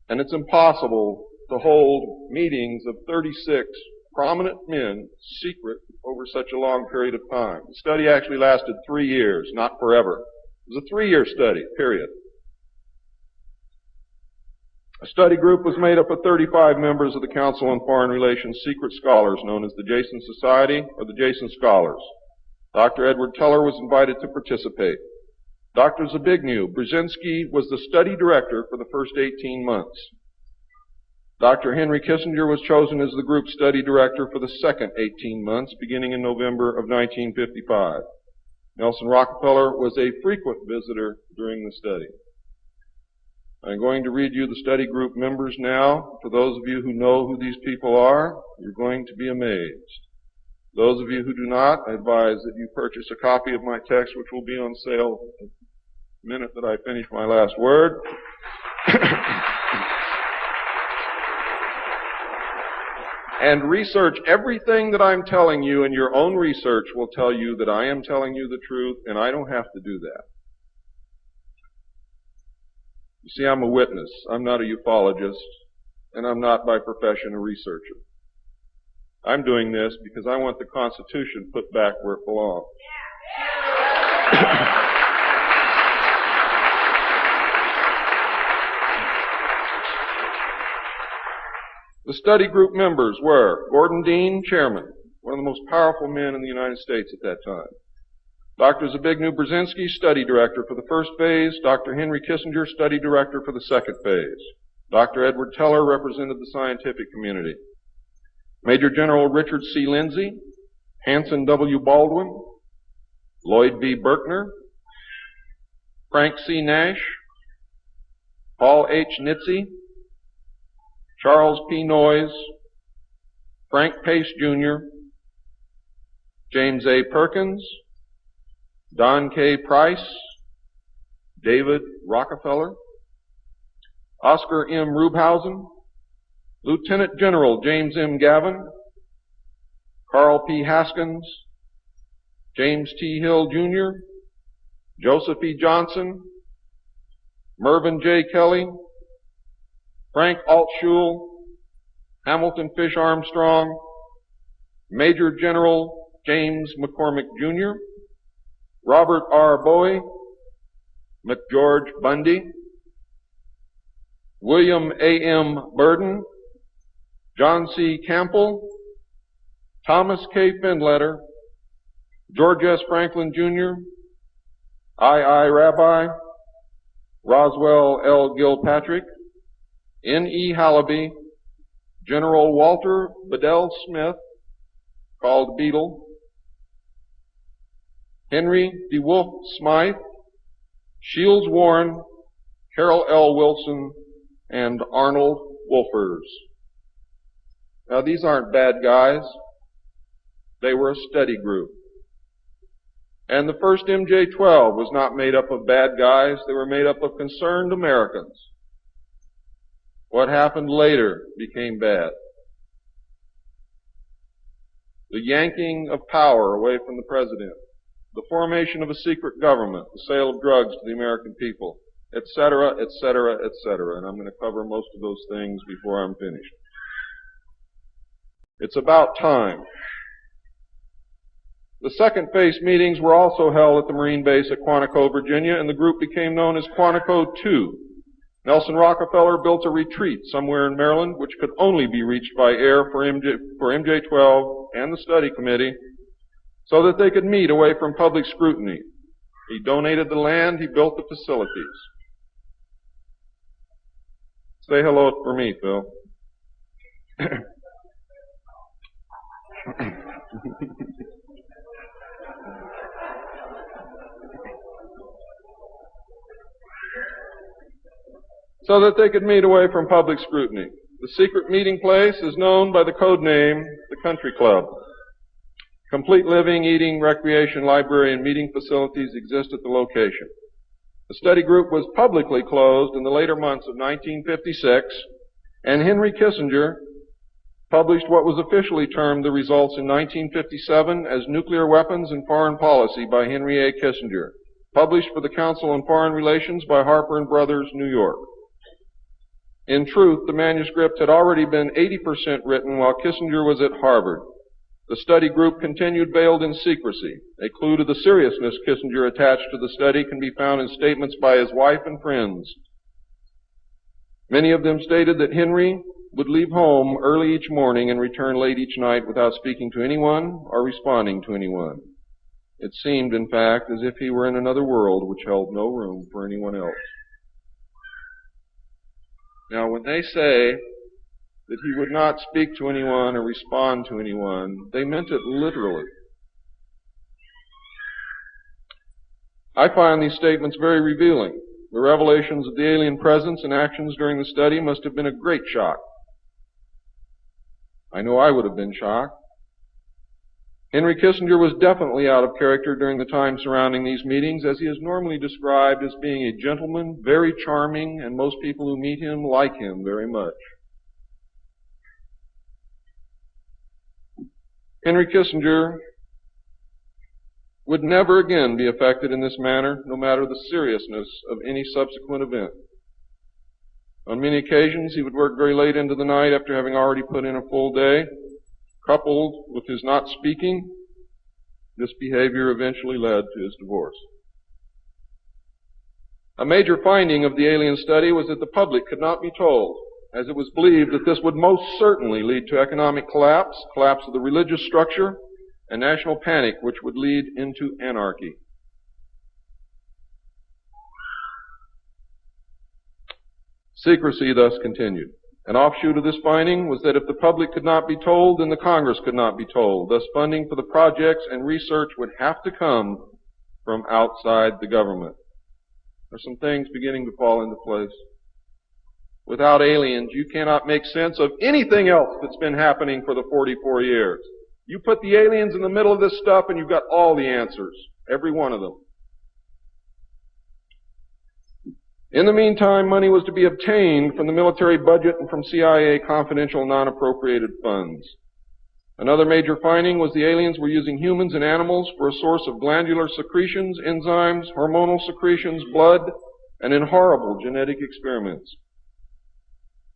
and it's impossible to hold meetings of 36 prominent men secret over such a long period of time. The study actually lasted 3 years, not forever. It was a 3-year study, period. A study group was made up of 35 members of the Council on Foreign Relations secret scholars known as the Jason Society or the Jason Scholars. Dr. Edward Teller was invited to participate. Dr. Zbigniew Brzezinski was the study director for the first 18 months. Dr. Henry Kissinger was chosen as the group study director for the second 18 months, beginning in November of 1955. Nelson Rockefeller was a frequent visitor during the study. I'm going to read you the study group members now. For those of you who know who these people are, you're going to be amazed. Those of you who do not, I advise that you purchase a copy of my text, which will be on sale the minute that I finish my last word. And research everything that I'm telling you, and your own research will tell you that I am telling you the truth, and I don't have to do that. You see, I'm a witness. I'm not a ufologist, and I'm not by profession a researcher. I'm doing this because I want the Constitution put back where it belongs. The study group members were Gordon Dean, chairman, one of the most powerful men in the United States at that time. Dr. Zbigniew Brzezinski, study director for the first phase. Dr. Henry Kissinger, study director for the second phase. Dr. Edward Teller represented the scientific community. Major General Richard C. Lindsay, Hanson W. Baldwin, Lloyd V. Berkner, Frank C. Nash, Paul H. Nitze, Charles P. Noyes, Frank Pace Jr., James A. Perkins, Don K. Price, David Rockefeller, Oscar M. Rubhausen, Lieutenant General James M. Gavin, Carl P. Haskins, James T. Hill Jr., Joseph E. Johnson, Mervyn J. Kelly, Frank Altschul, Hamilton Fish Armstrong, Major General James McCormick Jr., Robert R. Bowie, McGeorge Bundy, William A. M. Burden, John C. Campbell, Thomas K. Findletter, George S. Franklin Jr., I. Rabbi, Roswell L. Gilpatrick, N. E. Hallaby, General Walter Bedell Smith, called Beadle, Henry DeWolf Smythe, Shields Warren, Carol L. Wilson, and Arnold Wolfers. Now, these aren't bad guys. They were a study group. And the first MJ-12 was not made up of bad guys. They were made up of concerned Americans. What happened later became bad. The yanking of power away from the president, the formation of a secret government, the sale of drugs to the American people, etc., etc., etc. And I'm going to cover most of those things before I'm finished. It's about time. The second phase meetings were also held at the Marine base at Quantico, Virginia, and the group became known as Quantico II. Nelson Rockefeller built a retreat somewhere in Maryland which could only be reached by air for MJ-12 and the study committee so that they could meet away from public scrutiny. He donated the land, he built the facilities. Say hello for me, Phil. So that they could meet away from public scrutiny. The secret meeting place is known by the code name, the Country Club. Complete living, eating, recreation, library, and meeting facilities exist at the location. The study group was publicly closed in the later months of 1956, and Henry Kissinger published what was officially termed the results in 1957 as Nuclear Weapons and Foreign Policy by Henry A. Kissinger. published for the Council on Foreign Relations by Harper & Brothers, New York. In truth, the manuscript had already been 80% written while Kissinger was at Harvard. The study group continued veiled in secrecy. A clue to the seriousness Kissinger attached to the study can be found in statements by his wife and friends. Many of them stated that Henry would leave home early each morning and return late each night without speaking to anyone or responding to anyone. It seemed, in fact, as if he were in another world which held no room for anyone else. Now, when they say that he would not speak to anyone or respond to anyone, they meant it literally. I find these statements very revealing. The revelations of the alien presence and actions during the study must have been a great shock. I know I would have been shocked. Henry Kissinger was definitely out of character during the time surrounding these meetings, as he is normally described as being a gentleman, very charming, and most people who meet him like him very much. Henry Kissinger would never again be affected in this manner, no matter the seriousness of any subsequent event. On many occasions, he would work very late into the night after having already put in a full day. Coupled with his not speaking, this behavior eventually led to his divorce. A major finding of the alien study was that the public could not be told, as it was believed that this would most certainly lead to economic collapse of the religious structure, and national panic, which would lead into anarchy. Secrecy thus continued. An offshoot of this finding was that if the public could not be told, then the Congress could not be told. Thus, funding for the projects and research would have to come from outside the government. There are some things beginning to fall into place. Without aliens, you cannot make sense of anything else that's been happening for the 44 years. You put the aliens in the middle of this stuff and you've got all the answers, every one of them. In the meantime, money was to be obtained from the military budget and from CIA confidential non-appropriated funds. Another major finding was the aliens were using humans and animals for a source of glandular secretions, enzymes, hormonal secretions, blood, and in horrible genetic experiments.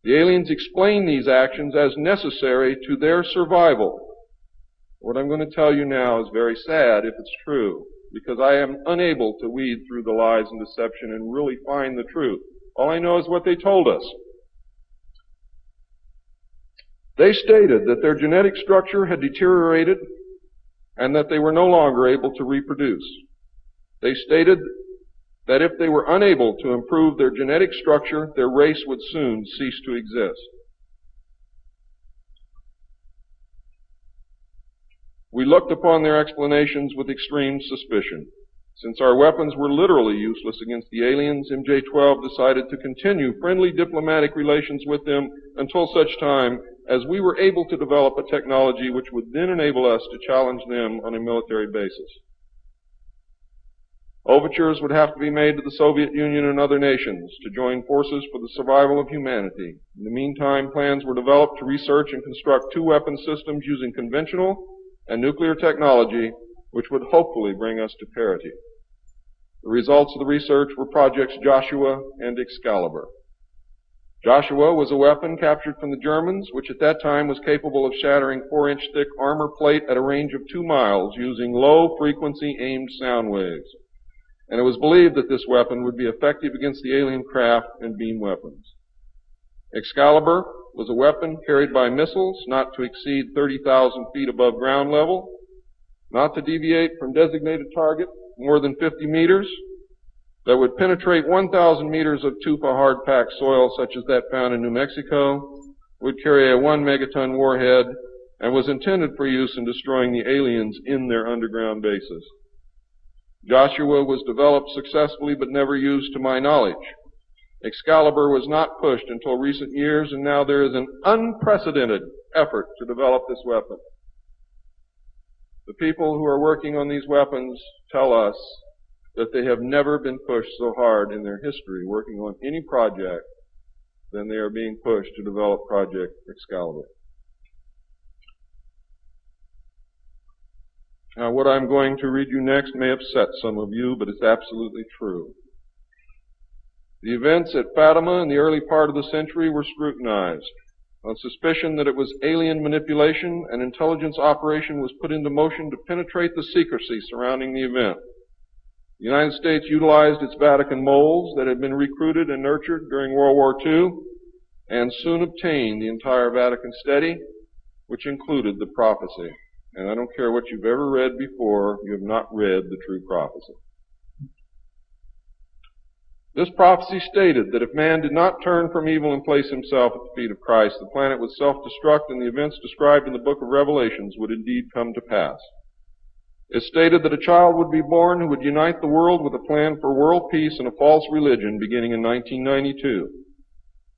The aliens explained these actions as necessary to their survival. What I'm going to tell you now is very sad if it's true, because I am unable to weed through the lies and deception and really find the truth. All I know is what they told us. They stated that their genetic structure had deteriorated and that they were no longer able to reproduce. They stated that if they were unable to improve their genetic structure, their race would soon cease to exist. We looked upon their explanations with extreme suspicion. Since our weapons were literally useless against the aliens, MJ-12 decided to continue friendly diplomatic relations with them until such time as we were able to develop a technology which would then enable us to challenge them on a military basis. Overtures would have to be made to the Soviet Union and other nations to join forces for the survival of humanity. In the meantime, plans were developed to research and construct two weapon systems using conventional and nuclear technology, which would hopefully bring us to parity. The results of the research were projects Joshua and Excalibur. Joshua was a weapon captured from the Germans, which at that time was capable of shattering 4-inch thick armor plate at a range of 2 miles using low-frequency aimed sound waves. And it was believed that this weapon would be effective against the alien craft and beam weapons. Excalibur was a weapon carried by missiles not to exceed 30,000 feet above ground level, not to deviate from designated target more than 50 meters, that would penetrate 1,000 meters of tufa hard-packed soil such as that found in New Mexico, would carry a 1 megaton warhead, and was intended for use in destroying the aliens in their underground bases. Joshua was developed successfully but never used to my knowledge. Excalibur was not pushed until recent years, and now there is an unprecedented effort to develop this weapon. The people who are working on these weapons tell us that they have never been pushed so hard in their history working on any project than they are being pushed to develop Project Excalibur. Now, what I'm going to read you next may upset some of you, but it's absolutely true. The events at Fatima in the early part of the century were scrutinized. On suspicion that it was alien manipulation, an intelligence operation was put into motion to penetrate the secrecy surrounding the event. The United States utilized its Vatican moles that had been recruited and nurtured during World War II and soon obtained the entire Vatican study, which included the prophecy. And I don't care what you've ever read before, you have not read the true prophecy. This prophecy stated that if man did not turn from evil and place himself at the feet of Christ, the planet would self-destruct and the events described in the book of Revelations would indeed come to pass. It stated that a child would be born who would unite the world with a plan for world peace and a false religion beginning in 1992.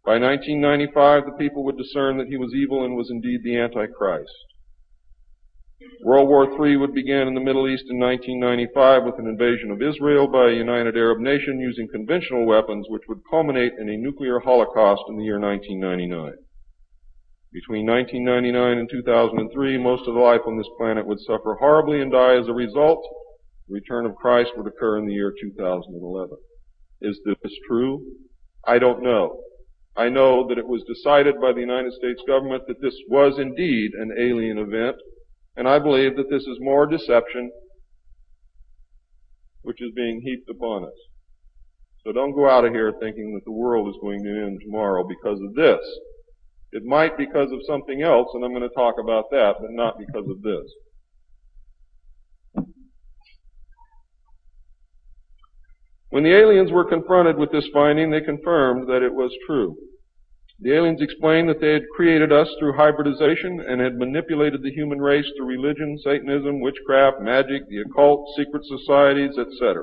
By 1995, the people would discern that he was evil and was indeed the Antichrist. World War III would begin in the Middle East in 1995 with an invasion of Israel by a united Arab nation using conventional weapons, which would culminate in a nuclear holocaust in the year 1999. Between 1999 and 2003, most of the life on this planet would suffer horribly and die as a result. The return of Christ would occur in the year 2011. Is this true? I don't know. I know that it was decided by the United States government that this was indeed an alien event, and I believe that this is more deception which is being heaped upon us. So don't go out of here thinking that the world is going to end tomorrow because of this. It might because of something else, and I'm going to talk about that, but not because of this. When the aliens were confronted with this finding, they confirmed that it was true. The aliens explained that they had created us through hybridization and had manipulated the human race through religion, Satanism, witchcraft, magic, the occult, secret societies, etc.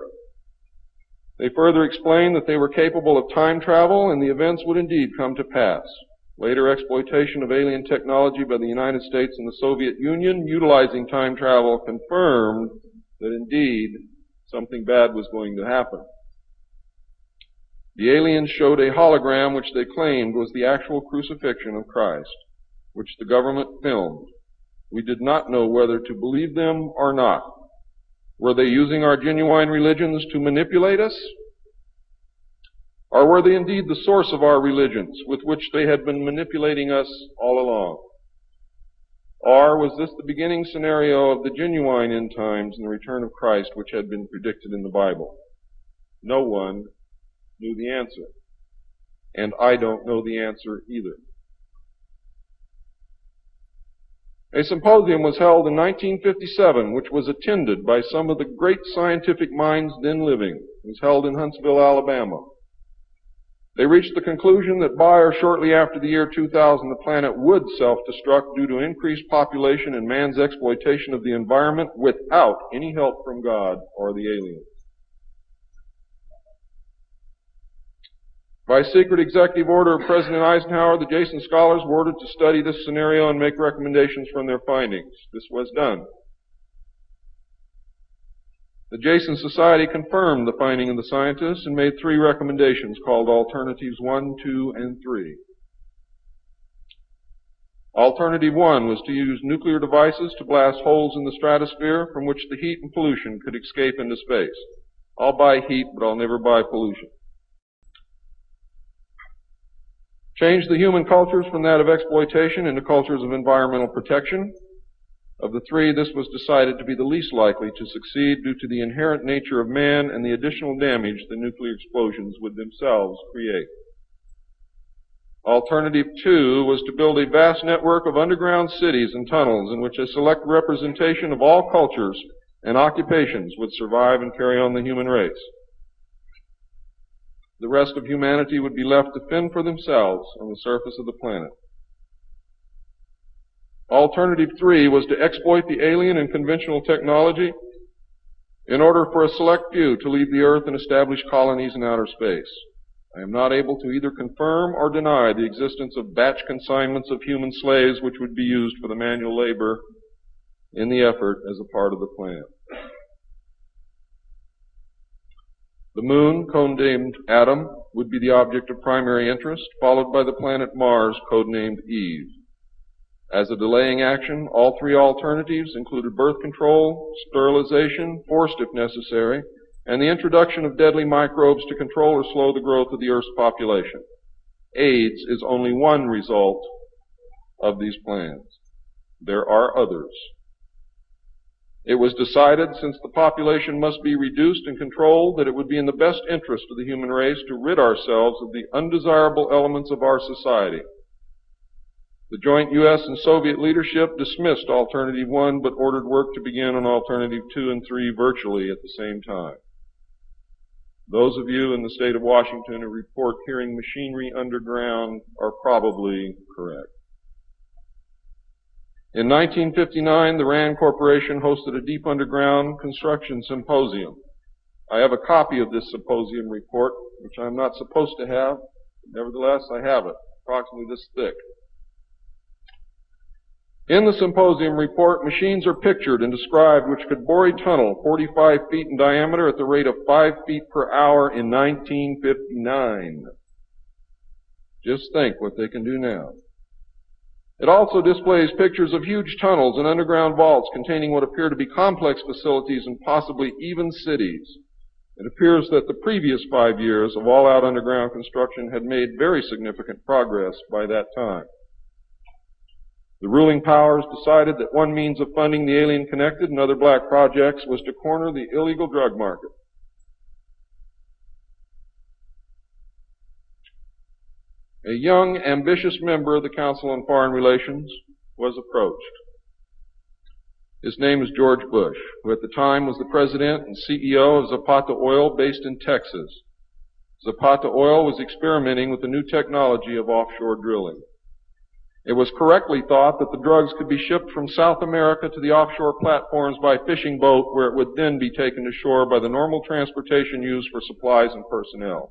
They further explained that they were capable of time travel and the events would indeed come to pass. Later exploitation of alien technology by the United States and the Soviet Union utilizing time travel confirmed that indeed something bad was going to happen. The aliens showed a hologram which they claimed was the actual crucifixion of Christ, which the government filmed. We did not know whether to believe them or not. Were they using our genuine religions to manipulate us? Or were they indeed the source of our religions with which they had been manipulating us all along? Or was this the beginning scenario of the genuine end times and the return of Christ which had been predicted in the Bible? No one knew the answer. And I don't know the answer either. A symposium was held in 1957, which was attended by some of the great scientific minds then living. It was held in Huntsville, Alabama. They reached the conclusion that by or shortly after the year 2000, the planet would self-destruct due to increased population and man's exploitation of the environment without any help from God or the aliens. By secret executive order of President Eisenhower, the Jason scholars were ordered to study this scenario and make recommendations from their findings. This was done. The Jason Society confirmed the finding of the scientists and made 3 recommendations called Alternatives 1, 2, and 3. Alternative 1 was to use nuclear devices to blast holes in the stratosphere from which the heat and pollution could escape into space. I'll buy heat, but I'll never buy pollution. Change the human cultures from that of exploitation into cultures of environmental protection. Of the 3, this was decided to be the least likely to succeed due to the inherent nature of man and the additional damage the nuclear explosions would themselves create. Alternative 2 was to build a vast network of underground cities and tunnels in which a select representation of all cultures and occupations would survive and carry on the human race. The rest of humanity would be left to fend for themselves on the surface of the planet. Alternative 3 was to exploit the alien and conventional technology in order for a select few to leave the earth and establish colonies in outer space. I am not able to either confirm or deny the existence of batch consignments of human slaves which would be used for the manual labor in the effort as a part of the plan. The moon, codenamed Adam, would be the object of primary interest, followed by the planet Mars, codenamed Eve. As a delaying action, all three alternatives included birth control, sterilization, forced if necessary, and the introduction of deadly microbes to control or slow the growth of the Earth's population. AIDS is only one result of these plans. There are others. It was decided, since the population must be reduced and controlled, that it would be in the best interest of the human race to rid ourselves of the undesirable elements of our society. The joint U.S. and Soviet leadership dismissed Alternative 1 but ordered work to begin on Alternative 2 and 3 virtually at the same time. Those of you in the state of Washington who report hearing machinery underground are probably correct. In 1959, the RAND Corporation hosted a deep underground construction symposium. I have a copy of this symposium report, which I'm not supposed to have. Nevertheless, I have it, approximately this thick. In the symposium report, machines are pictured and described which could bore a tunnel 45 feet in diameter at the rate of 5 feet per hour in 1959. Just think what they can do now. It also displays pictures of huge tunnels and underground vaults containing what appear to be complex facilities and possibly even cities. It appears that the previous 5 years of all-out underground construction had made very significant progress by that time. The ruling powers decided that one means of funding the alien-connected and other black projects was to corner the illegal drug market. A young, ambitious member of the Council on Foreign Relations was approached. His name is George Bush, who at the time was the president and CEO of Zapata Oil based in Texas. Zapata Oil was experimenting with the new technology of offshore drilling. It was correctly thought that the drugs could be shipped from South America to the offshore platforms by fishing boat, where it would then be taken to shore by the normal transportation used for supplies and personnel.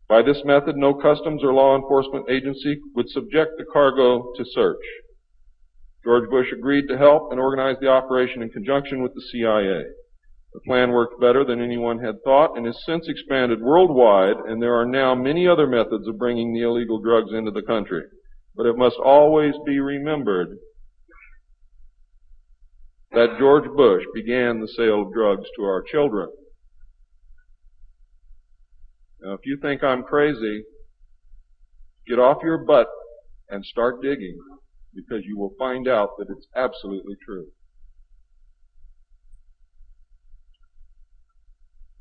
By this method, no customs or law enforcement agency would subject the cargo to search. George Bush agreed to help and organize the operation in conjunction with the CIA. The plan worked better than anyone had thought and has since expanded worldwide, and there are now many other methods of bringing the illegal drugs into the country. But it must always be remembered that George Bush began the sale of drugs to our children. Now, if you think I'm crazy, get off your butt and start digging, because you will find out that it's absolutely true.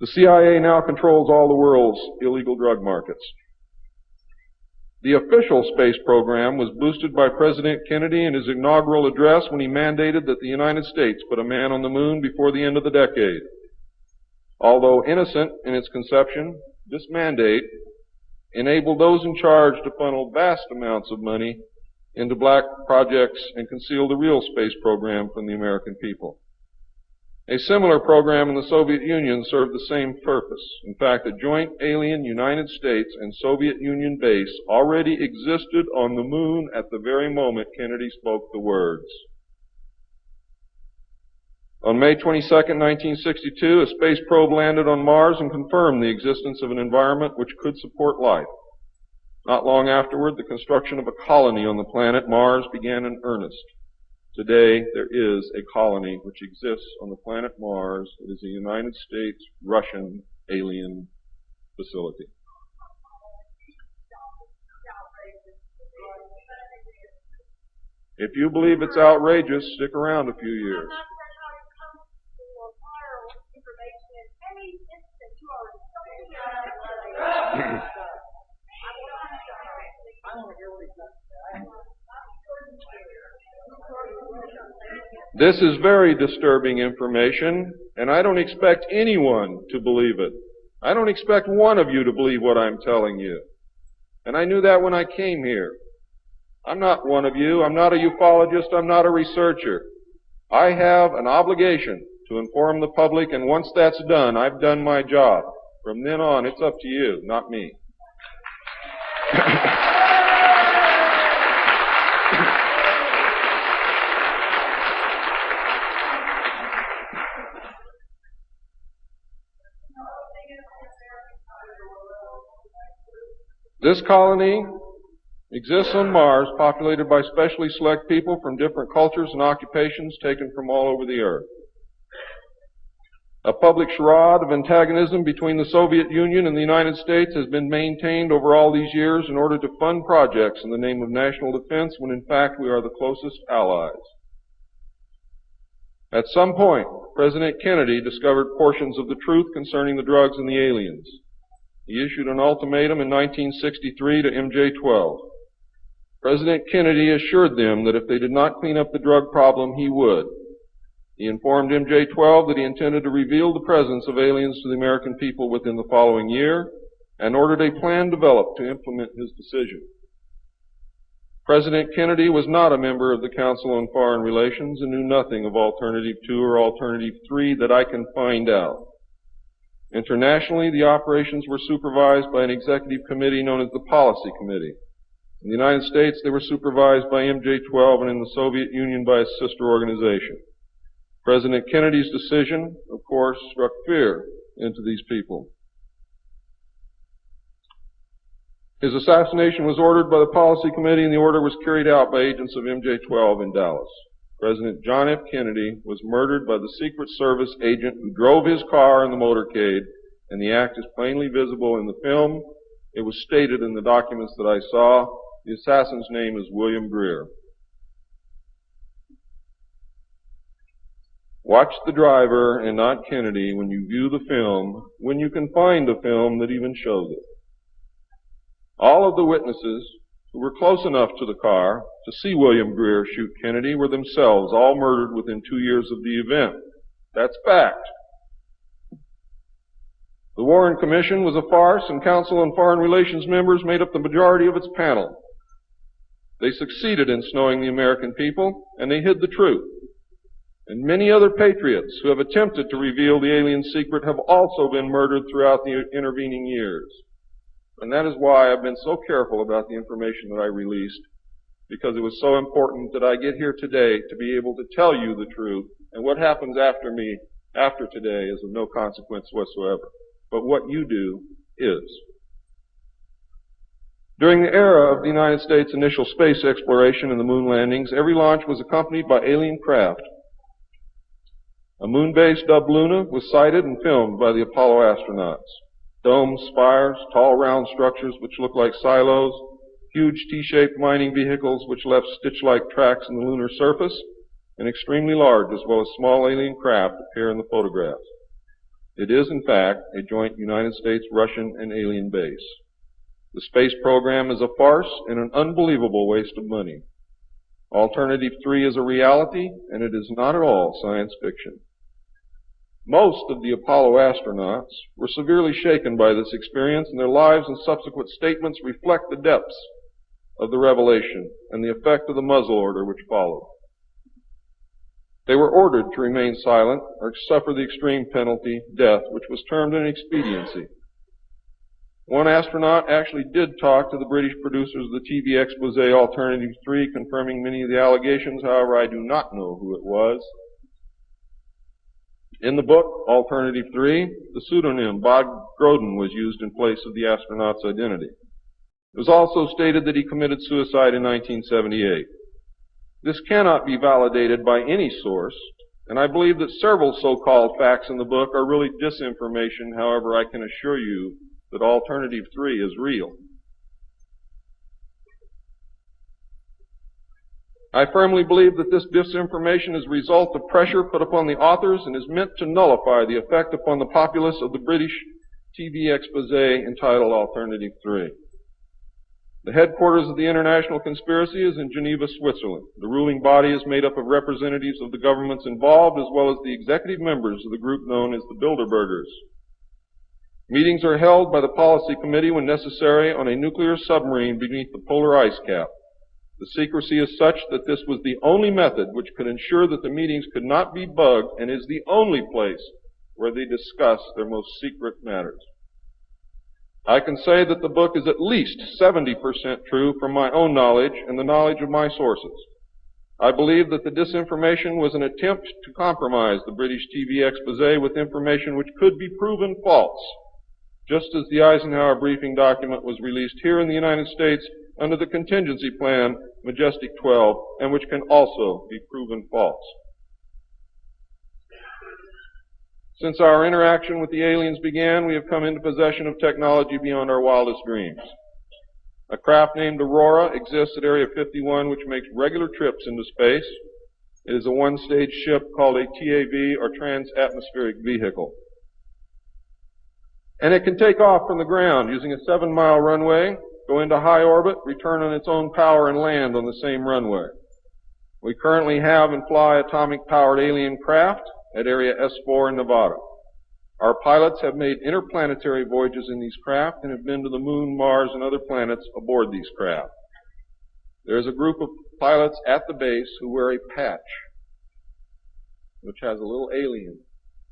The CIA now controls all the world's illegal drug markets. The official space program was boosted by President Kennedy in his inaugural address when he mandated that the United States put a man on the moon before the end of the decade. Although innocent in its conception, this mandate enabled those in charge to funnel vast amounts of money into black projects and conceal the real space program from the American people. A similar program in the Soviet Union served the same purpose. In fact, a joint alien United States and Soviet Union base already existed on the moon at the very moment Kennedy spoke the words. On May 22, 1962, a space probe landed on Mars and confirmed the existence of an environment which could support life. Not long afterward, the construction of a colony on the planet Mars began in earnest. Today, there is a colony which exists on the planet Mars. It is a United States-Russian alien facility. If you believe it's outrageous, stick around a few years. This is very disturbing information, and I don't expect anyone to believe it. I don't expect one of you to believe what I'm telling you. And I knew that when I came here. I'm not one of you. I'm not a ufologist. I'm not a researcher. I have an obligation to inform the public, and once that's done, I've done my job. From then on, it's up to you, not me. This colony exists on Mars, populated by specially select people from different cultures and occupations taken from all over the earth. A public charade of antagonism between the Soviet Union and the United States has been maintained over all these years in order to fund projects in the name of national defense when in fact we are the closest allies. At some point, President Kennedy discovered portions of the truth concerning the drugs and the aliens. He issued an ultimatum in 1963 to MJ-12. President Kennedy assured them that if they did not clean up the drug problem, he would. He informed MJ-12 that he intended to reveal the presence of aliens to the American people within the following year and ordered a plan developed to implement his decision. President Kennedy was not a member of the Council on Foreign Relations and knew nothing of Alternative 2 or Alternative 3 that I can find out. Internationally, the operations were supervised by an executive committee known as the Policy Committee. In the United States, they were supervised by MJ-12 and in the Soviet Union by its sister organization. President Kennedy's decision, of course, struck fear into these people. His assassination was ordered by the Policy Committee, and the order was carried out by agents of MJ-12 in Dallas. President John F. Kennedy was murdered by the Secret Service agent who drove his car in the motorcade, and the act is plainly visible in the film. It was stated in the documents that I saw. The assassin's name is William Greer. Watch the driver and not Kennedy when you view the film, when you can find a film that even shows it. All of the witnesses who were close enough to the car to see William Greer shoot Kennedy were themselves all murdered within 2 years of the event. That's fact. The Warren Commission was a farce, and Council on Foreign Relations members made up the majority of its panel. They succeeded in snowing the American people, and they hid the truth. And many other patriots who have attempted to reveal the alien secret have also been murdered throughout the intervening years. And that is why I've been so careful about the information that I released, because it was so important that I get here today to be able to tell you the truth, and what happens after me, after today, is of no consequence whatsoever. But what you do is. During the era of the United States' initial space exploration and the moon landings, every launch was accompanied by alien craft. A moon base dubbed Luna was sighted and filmed by the Apollo astronauts. Domes, spires, tall round structures which look like silos, huge T-shaped mining vehicles which left stitch-like tracks in the lunar surface, and extremely large as well as small alien craft appear in the photographs. It is, in fact, a joint United States, Russian, and alien base. The space program is a farce and an unbelievable waste of money. Alternative 3 is a reality, and it is not at all science fiction. Most of the Apollo astronauts were severely shaken by this experience, and their lives and subsequent statements reflect the depths of the revelation and the effect of the muzzle order which followed. They were ordered to remain silent or suffer the extreme penalty, death, which was termed an expediency. One astronaut actually did talk to the British producers of the TV expose Alternative 3, confirming many of the allegations. However, I do not know who it was. In the book, Alternative 3, the pseudonym Bob Groden was used in place of the astronaut's identity. It was also stated that he committed suicide in 1978. This cannot be validated by any source, and I believe that several so-called facts in the book are really disinformation. However, I can assure you that Alternative 3 is real. I firmly believe that this disinformation is a result of pressure put upon the authors and is meant to nullify the effect upon the populace of the British TV expose entitled Alternative 3. The headquarters of the international conspiracy is in Geneva, Switzerland. The ruling body is made up of representatives of the governments involved as well as the executive members of the group known as the Bilderbergers. Meetings are held by the Policy Committee when necessary on a nuclear submarine beneath the polar ice cap. The secrecy is such that this was the only method which could ensure that the meetings could not be bugged and is the only place where they discuss their most secret matters. I can say that the book is at least 70% true from my own knowledge and the knowledge of my sources. I believe that the disinformation was an attempt to compromise the British TV expose with information which could be proven false, just as the Eisenhower briefing document was released here in the United States under the contingency plan Majestic 12, and which can also be proven false. Since our interaction with the aliens began, we have come into possession of technology beyond our wildest dreams. A craft named Aurora exists at Area 51, which makes regular trips into space. It is a one-stage ship called a TAV, or Trans-Atmospheric Vehicle. And it can take off from the ground using a 7-mile runway, go into high orbit, return on its own power, and land on the same runway. We currently have and fly atomic-powered alien craft at Area S4 in Nevada. Our pilots have made interplanetary voyages in these craft and have been to the Moon, Mars, and other planets aboard these craft. There is a group of pilots at the base who wear a patch, which has a little alien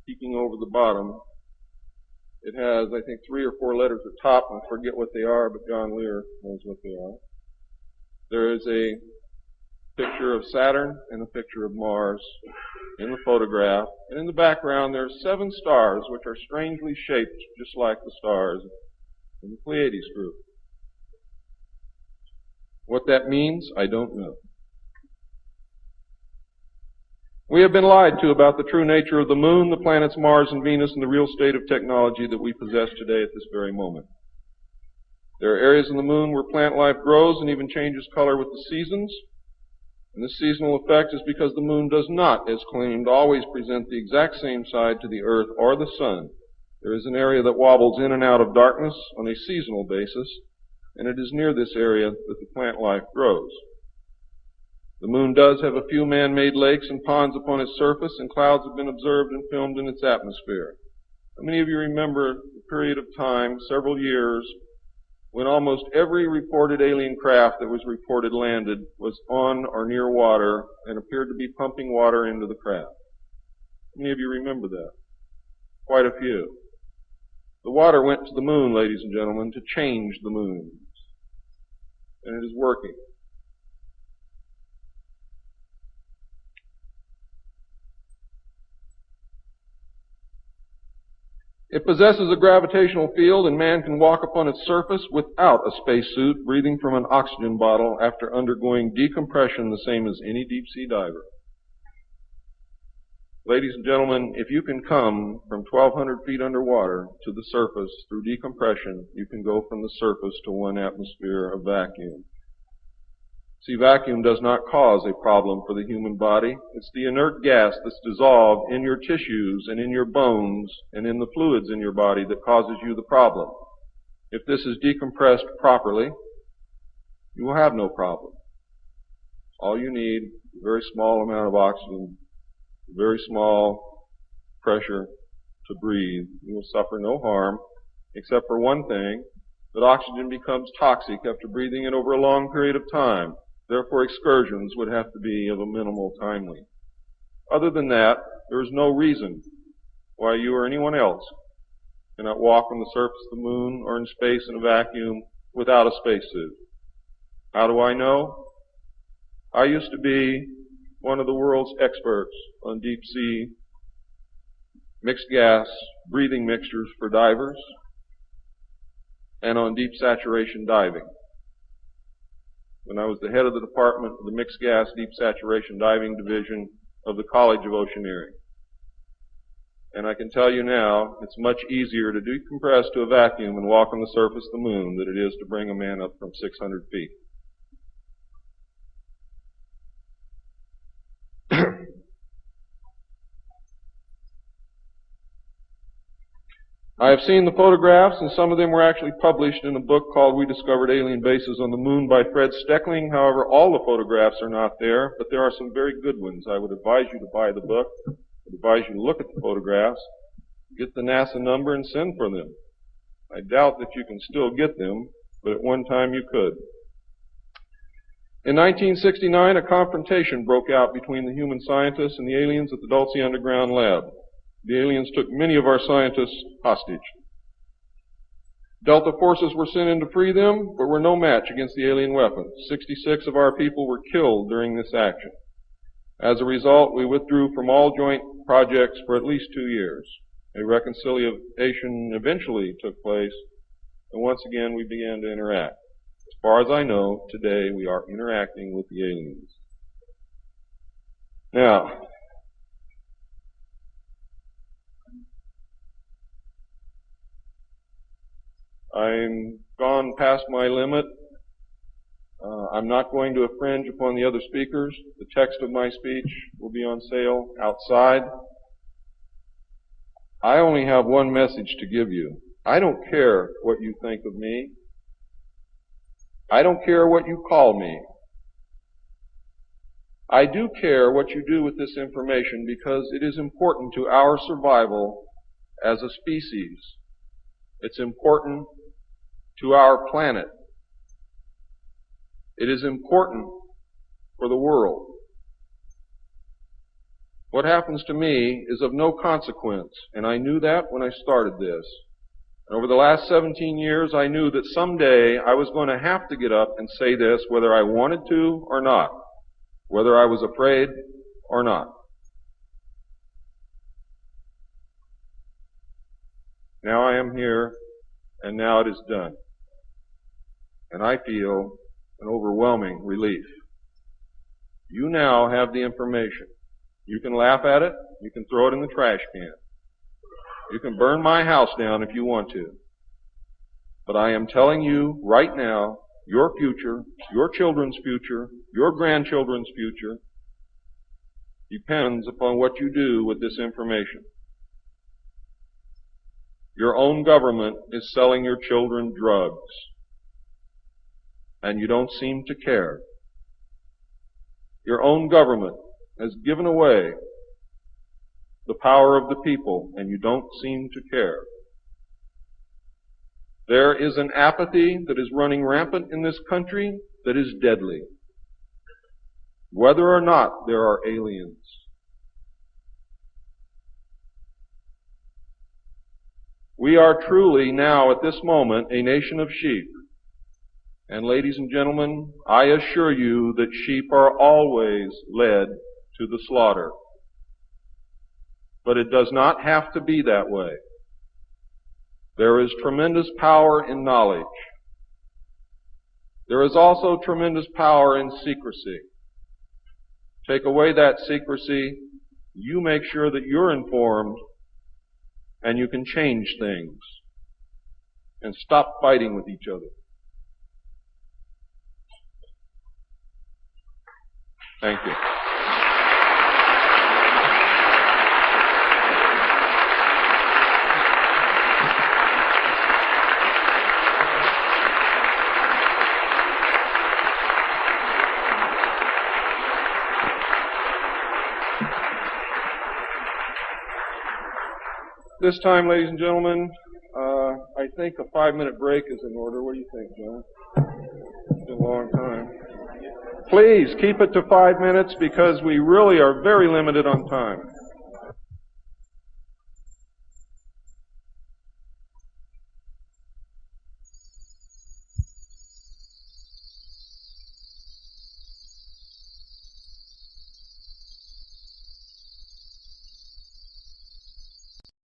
peeking over the bottom. It has, I think, 3 or 4 letters at the top. I forget what they are, but John Lear knows what they are. There is a picture of Saturn and a picture of Mars in the photograph. And in the background, there are 7 stars, which are strangely shaped just like the stars in the Pleiades group. What that means, I don't know. We have been lied to about the true nature of the moon, the planets Mars and Venus, and the real state of technology that we possess today at this very moment. There are areas on the moon where plant life grows and even changes color with the seasons. And this seasonal effect is because the moon does not, as claimed, always present the exact same side to the Earth or the sun. There is an area that wobbles in and out of darkness on a seasonal basis, and it is near this area that the plant life grows. The moon does have a few man-made lakes and ponds upon its surface, and clouds have been observed and filmed in its atmosphere. How many of you remember the period of time, several years, when almost every reported alien craft that was reported landed was on or near water and appeared to be pumping water into the craft? How many of you remember that? Quite a few. The water went to the moon, ladies and gentlemen, to change the moon. And it is working. It possesses a gravitational field, and man can walk upon its surface without a spacesuit, breathing from an oxygen bottle after undergoing decompression the same as any deep-sea diver. Ladies and gentlemen, if you can come from 1,200 feet underwater to the surface through decompression, you can go from the surface to 1 atmosphere of vacuum. See, vacuum does not cause a problem for the human body. It's the inert gas that's dissolved in your tissues and in your bones and in the fluids in your body that causes you the problem. If this is decompressed properly, you will have no problem. All you need is a very small amount of oxygen, a very small pressure to breathe. You will suffer no harm, except for one thing, that oxygen becomes toxic after breathing it over a long period of time. Therefore, excursions would have to be of a minimal time length. Other than that, there is no reason why you or anyone else cannot walk on the surface of the moon or in space in a vacuum without a spacesuit. How do I know? I used to be one of the world's experts on deep sea mixed gas breathing mixtures for divers and on deep saturation diving. When I was the head of the department of the Mixed Gas Deep Saturation Diving Division of the College of Oceaneering. And I can tell you now, it's much easier to decompress to a vacuum and walk on the surface of the moon than it is to bring a man up from 600 feet. I have seen the photographs, and some of them were actually published in a book called We Discovered Alien Bases on the Moon by Fred Steckling. However, all the photographs are not there, but there are some very good ones. I would advise you to buy the book. I would advise you to look at the photographs, get the NASA number, and send for them. I doubt that you can still get them, but at one time you could. In 1969, a confrontation broke out between the human scientists and the aliens at the Dulce Underground Lab. The aliens took many of our scientists hostage. Delta forces were sent in to free them, but were no match against the alien weapons. 66 of our people were killed during this action. As a result, we withdrew from all joint projects for at least 2 years. A reconciliation eventually took place, and once again we began to interact. far as I know, today we are interacting with the aliens. Now, I'm gone past my limit. I'm not going to infringe upon the other speakers. The text of my speech will be on sale outside. I only have one message to give you. I don't care what you think of me. I don't care what you call me. I do care what you do with this information because it is important to our survival as a species. It's important to our planet. It is important for the world. What happens to me is of no consequence, and I knew that when I started this. And over the last 17 years, I knew that someday I was going to have to get up and say this whether I wanted to or not, whether I was afraid or not. Now I am here, and now it is done. And I feel an overwhelming relief. You now have the information. You can laugh at it. You can throw it in the trash can. You can burn my house down if you want to. But I am telling you right now, your future, your children's future, your grandchildren's future depends upon what you do with this information. Your own government is selling your children drugs, and you don't seem to care. Your own government has given away the power of the people, and you don't seem to care. There is an apathy that is running rampant in this country that is deadly, whether or not there are aliens. We are truly now at this moment a nation of sheep. And ladies and gentlemen, I assure you that sheep are always led to the slaughter. But it does not have to be that way. There is tremendous power in knowledge. There is also tremendous power in secrecy. Take away that secrecy, you make sure that you're informed, and you can change things and stop fighting with each other. Thank you. This time, ladies and gentlemen, I think a 5-minute break is in order. What do you think, John? It's been a long time. Please keep it to 5 minutes because we really are very limited on time.